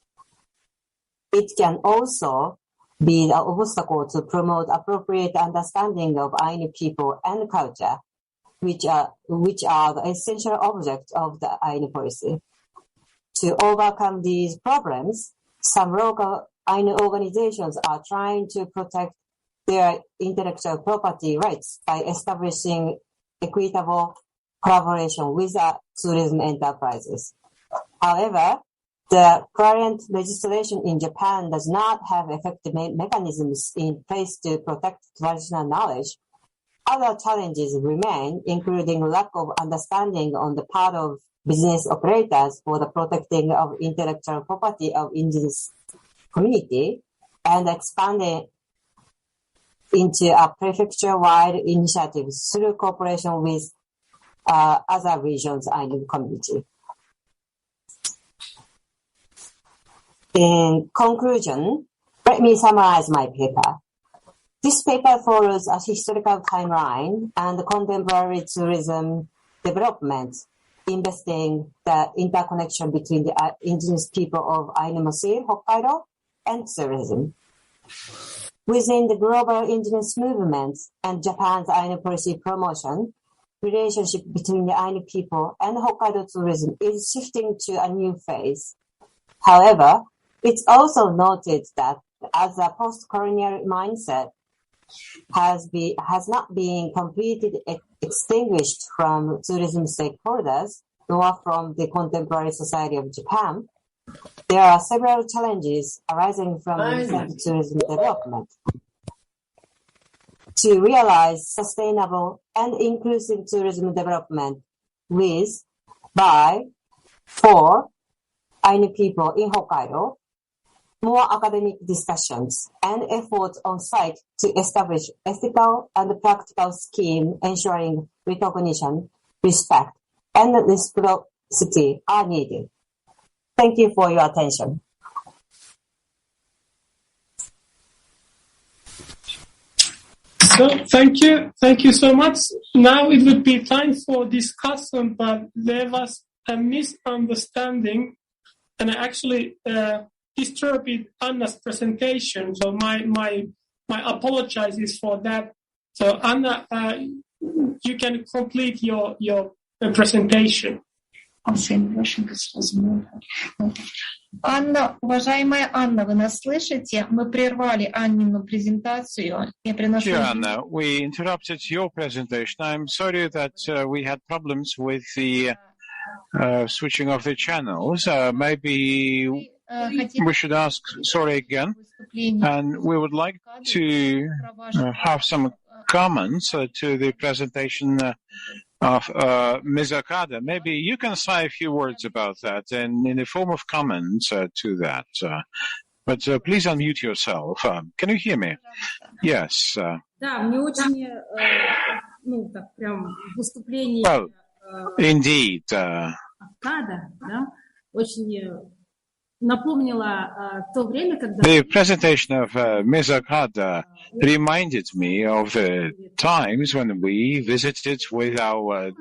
It can also be an obstacle to promote appropriate understanding of Ainu people and culture, which are the essential objects of the Ainu policy. To overcome these problems, some local Ainu organizations are trying to protect their intellectual property rights by establishing equitable collaboration with tourism enterprises. However, the current legislation in Japan does not have effective mechanisms in place to protect traditional knowledge. Other challenges remain, including lack of understanding on the part of business operators for the protecting of intellectual property of indigenous community, and expanding into a prefecture-wide initiatives through cooperation with other regions' Ainu community. In conclusion, let me summarize my paper. This paper follows a historical timeline and contemporary tourism development, investigating the interconnection between the indigenous people of Ainu Massif, Hokkaido, and tourism. Within the global indigenous movement and Japan's Ainu policy promotion, relationship between the Ainu people and Hokkaido tourism is shifting to a new phase. However, it's also noted that as a post-colonial mindset has not been completely extinguished from tourism stakeholders, nor from the contemporary society of Japan, there are several challenges arising from recent tourism development. To realize sustainable and inclusive tourism development for Ainu people in Hokkaido, more academic discussions and efforts on site to establish ethical and practical scheme ensuring recognition, respect, and reciprocity are needed. Thank you for your attention. So, thank you so much. Now it would be time for discussion, but there was a misunderstanding, and I actually disturbed Anna's presentation. So my apologies for that. So Anna, you can complete your presentation. Анна, уважаемая Анна, вы нас слышите? Мы прервали Аннину презентацию. Я приношу... Anna, we interrupted your presentation. I'm sorry that we had problems with the switching of the channels. Maybe we should ask sorry again. And we would like to have some comments to the presentation of Ms. Okada. Maybe you can say a few words about that and in the form of comments to that. But please unmute yourself. Can you hear me? Yes. Well, indeed. The presentation of Ms. Okada reminded me of the times when we visited with our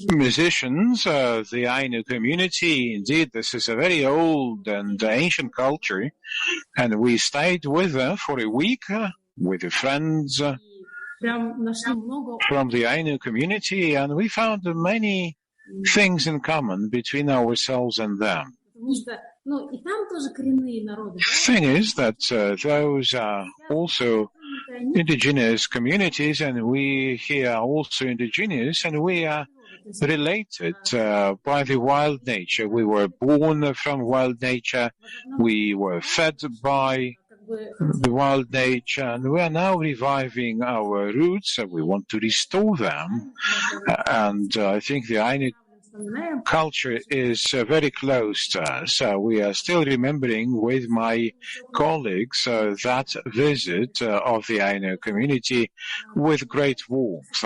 musicians, the Ainu community. Indeed, this is a very old and ancient culture, and we stayed with them for a week with the friends from the Ainu community, and we found many things in common between ourselves and them. The thing is that those are also indigenous communities, and we here are also indigenous, and we are related by the wild nature. We were born from wild nature, we were fed by the wild nature, and we are now reviving our roots, and we want to restore them. And I think the Ainu culture is very close to us. We are still remembering with my colleagues that visit of the Ainu community with great warmth.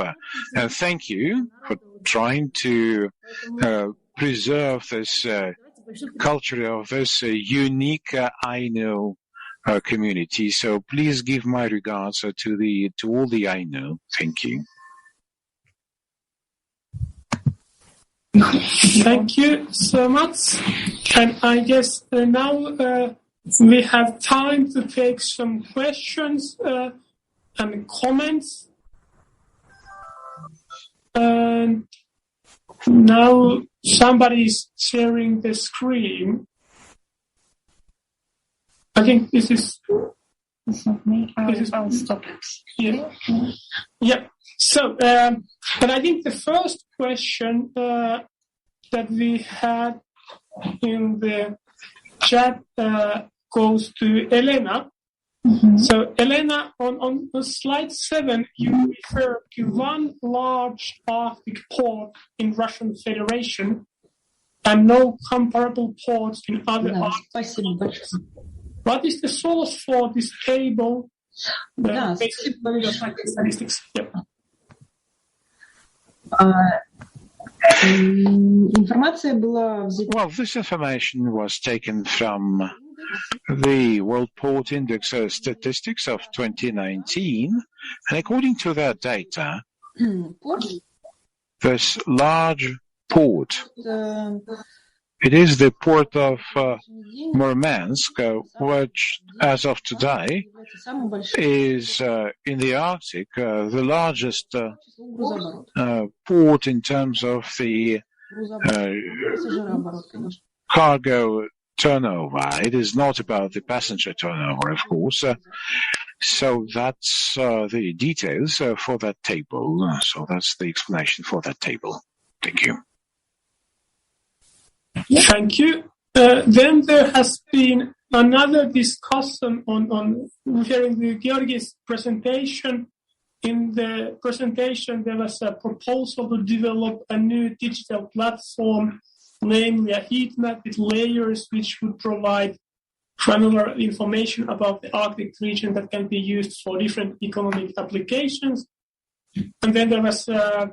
And thank you for trying to preserve this culture of this unique Ainu community. So please give my regards to all the Ainu. Thank you. Thank you so much. And I guess now we have time to take some questions and comments. And now somebody is sharing the screen. I think this is... It's not me. I'll stop it. Yeah. Yeah. So, but I think the first question that we had in the chat goes to Elena. Mm-hmm. So, Elena, on slide 7, you refer to one large Arctic port in Russian Federation and no comparable ports in other Arctic ports. What is the source for this table? Statistics. Yep. Well, this information was taken from the World Port Index statistics of 2019, and according to that data, this large port, it is the port of Murmansk, which, as of today, is in the Arctic, the largest port in terms of the cargo turnover. It is not about the passenger turnover, of course. So that's the details for that table. So that's the explanation for that table. Thank you. Thank you. Then there has been another discussion on hearing the Georgiy's presentation. In the presentation, there was a proposal to develop a new digital platform, namely a heat map with layers which would provide granular information about the Arctic region that can be used for different economic applications. And then there was a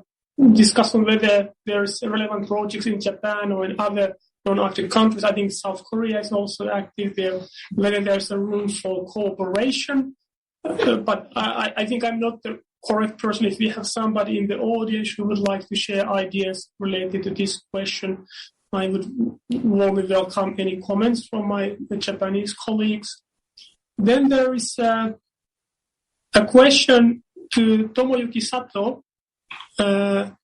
discussion whether there's relevant projects in Japan or in other non-Arctic countries. I think South Korea is also active there, whether there's a room for cooperation. But I think I'm not the correct person. If we have somebody in the audience who would like to share ideas related to this question, I would warmly welcome any comments from the Japanese colleagues. Then there is a question to Tomoyuki Sato. So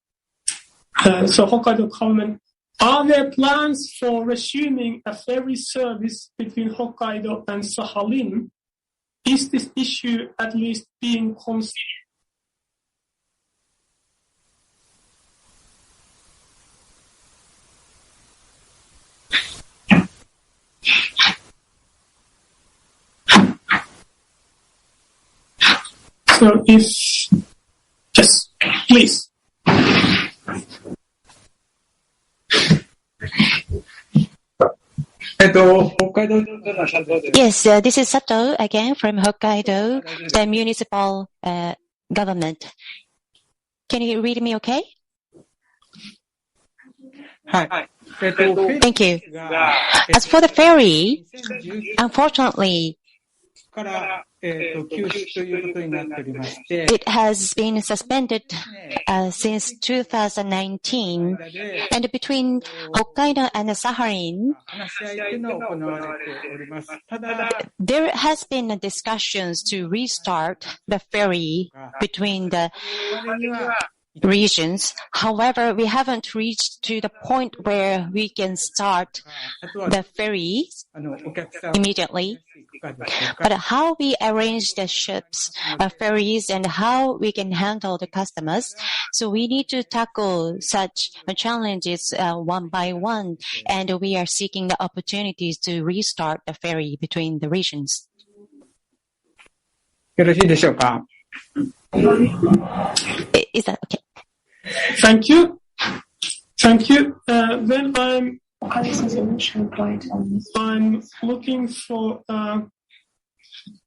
Hokkaido government, are there plans for resuming a ferry service between Hokkaido and Sakhalin? Is this issue at least being considered? So yes, please. Yes, this is Sato again from Hokkaido, the municipal government. Can you read me okay? Hi. Thank you. As for the ferry, unfortunately, it has been suspended since 2019, and between Hokkaido and Sakhalin, there has been discussions to restart the ferry between the regions. However, we haven't reached to the point where we can start the ferry immediately. But how we arrange the ships, ferries, and how we can handle the customers, so we need to tackle such challenges one by one, and we are seeking the opportunities to restart the ferry between the regions. よろしいでしょうか? Is that okay? Thank you. Then I'm looking for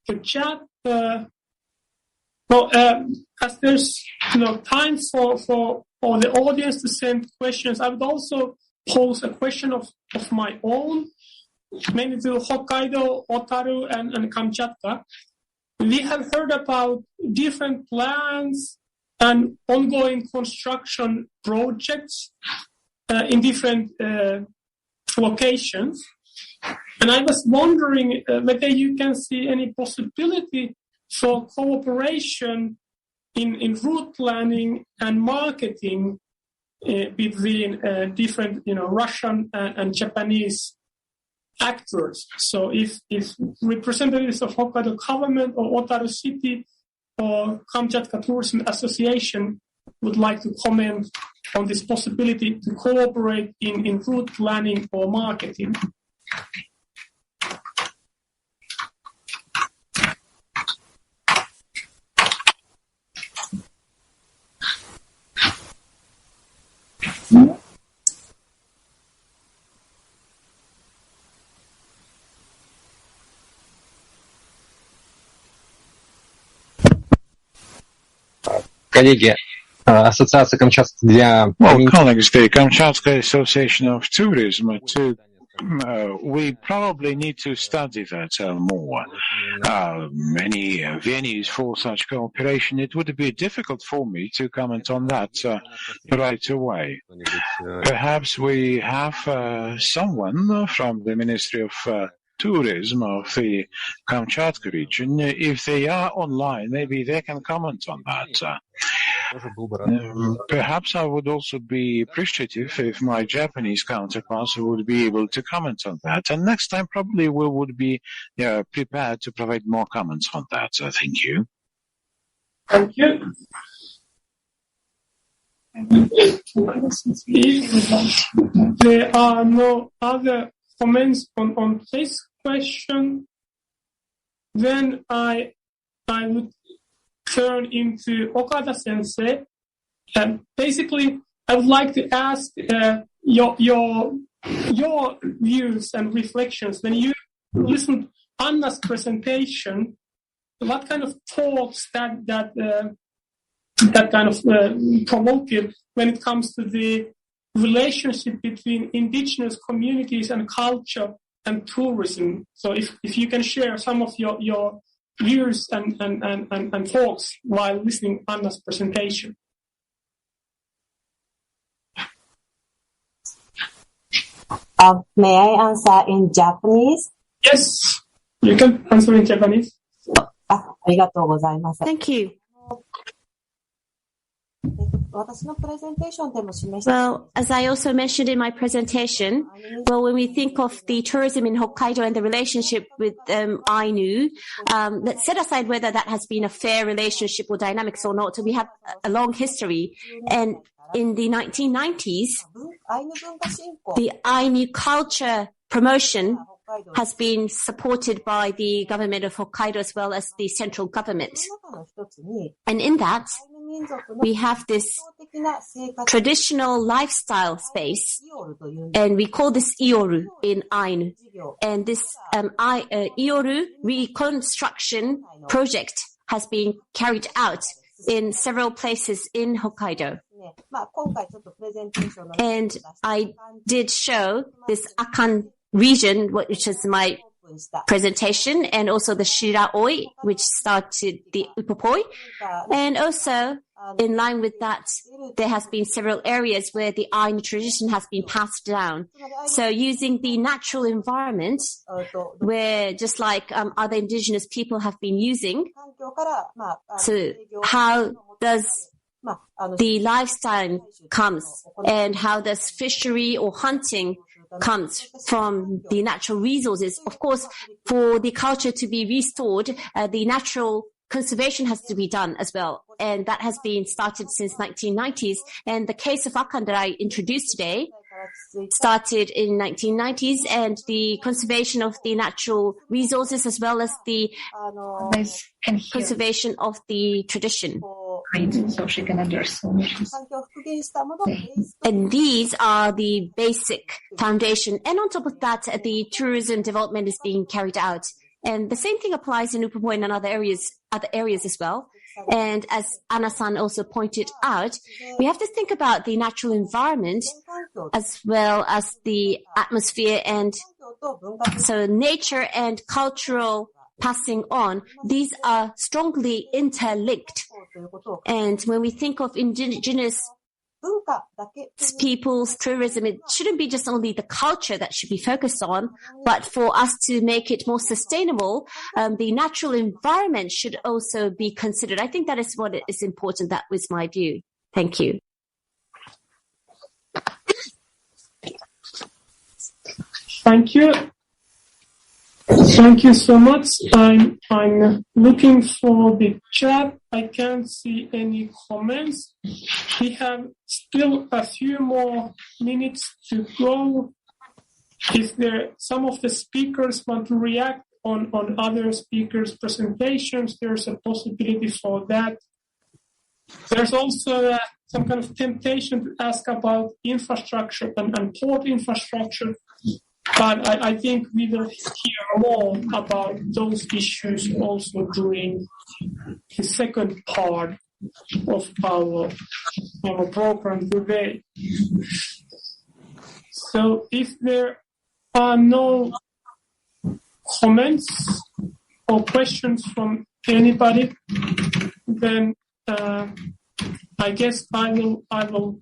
the chat. As there's time for the audience to send questions, I would also pose a question of my own, mainly to Hokkaido, Otaru, and Kamchatka. We have heard about different plans and ongoing construction projects in different locations. And I was wondering whether you can see any possibility for cooperation in route planning and marketing between different, Russian and Japanese actors. So if representatives of Hokkaido government or Otaru City or Kamchatka Tourism Association would like to comment on this possibility to cooperate in route planning or marketing. Коллеги, Ассоциация Камчатка для... Well, colleagues, the Kamchatka Association of Tourism, we probably need to study that more. Many venues for such cooperation, it would be difficult for me to comment on that right away. Perhaps we have someone from the Ministry of Tourism of the Kamchatka region. If they are online, maybe they can comment on that. Perhaps I would also be appreciative if my Japanese counterparts would be able to comment on that. And next time, probably we would be prepared to provide more comments on that. Thank you. Thank you. If there are no other comments on this question, then I would turn into Okada sensei. Basically, I would like to ask your views and reflections when you listened to Anna's presentation. What kind of thoughts that kind of provoked when it comes to the relationship between indigenous communities and culture and tourism? So if you can share some of your ears and thoughts while listening Anna's presentation. May I answer in Japanese? Yes, you can answer in Japanese. ありがとうございます。Thank you. 私のプレゼンテーションでも示した。Well, as I also mentioned in my presentation, well, when we think of the tourism in Hokkaido and the relationship with Ainu, let's set aside whether that has been a fair relationship or dynamics or not. We have a long history. And in the 1990s, the Ainu culture promotion has been supported by the government of Hokkaido as well as the central government. And in that, we have this traditional lifestyle space, and we call this Ioru in Ainu. And this Ioru reconstruction project has been carried out in several places in Hokkaido. And I did show this Akan region, which is my presentation, and also the Shiraoi, which started the Upopoi. And also, in line with that, there has been several areas where the Ainu tradition has been passed down. So using the natural environment, where just like other indigenous people have been using, so how does the lifestyle comes, and how does fishery or hunting comes from the natural resources. Of course, for the culture to be restored, the natural conservation has to be done as well. And that has been started since 1990s. And the case of Akan that I introduced today started in 1990s, and the conservation of the natural resources as well as the conservation of the tradition. So she can understand. And these are the basic foundation. And on top of that, the tourism development is being carried out. And the same thing applies in Upopoi and other areas as well. And as Anna-san also pointed out, we have to think about the natural environment as well as the atmosphere. And so nature and cultural passing on, these are strongly interlinked. And when we think of indigenous people's tourism, it shouldn't be just only the culture that should be focused on, but for us to make it more sustainable, the natural environment should also be considered. I think that is what is important. That was my view. Thank you. Thank you. Thank you so much. I'm looking for the chat. I can't see any comments. We have still a few more minutes to go. If some of the speakers want to react on other speakers' presentations, there's a possibility for that. There's also some kind of temptation to ask about infrastructure and port infrastructure. But I think we will hear more about those issues also during the second part of our program today. So if there are no comments or questions from anybody, then I guess I will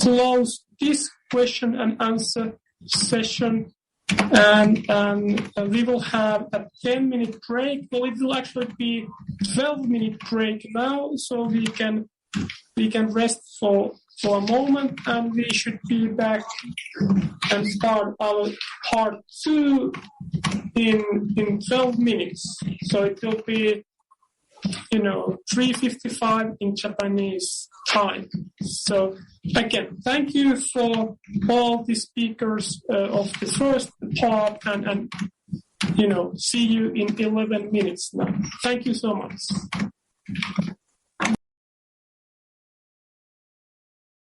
close this question and answer session. And we will have a 10-minute break. Well, it will actually be 12-minute break now, so we can rest for a moment, and we should be back and start our part 2 in 12 minutes. So it will be 3:55 in Japanese time. So again, thank you for all the speakers of the first part, and see you in 11 minutes now. Thank you so much.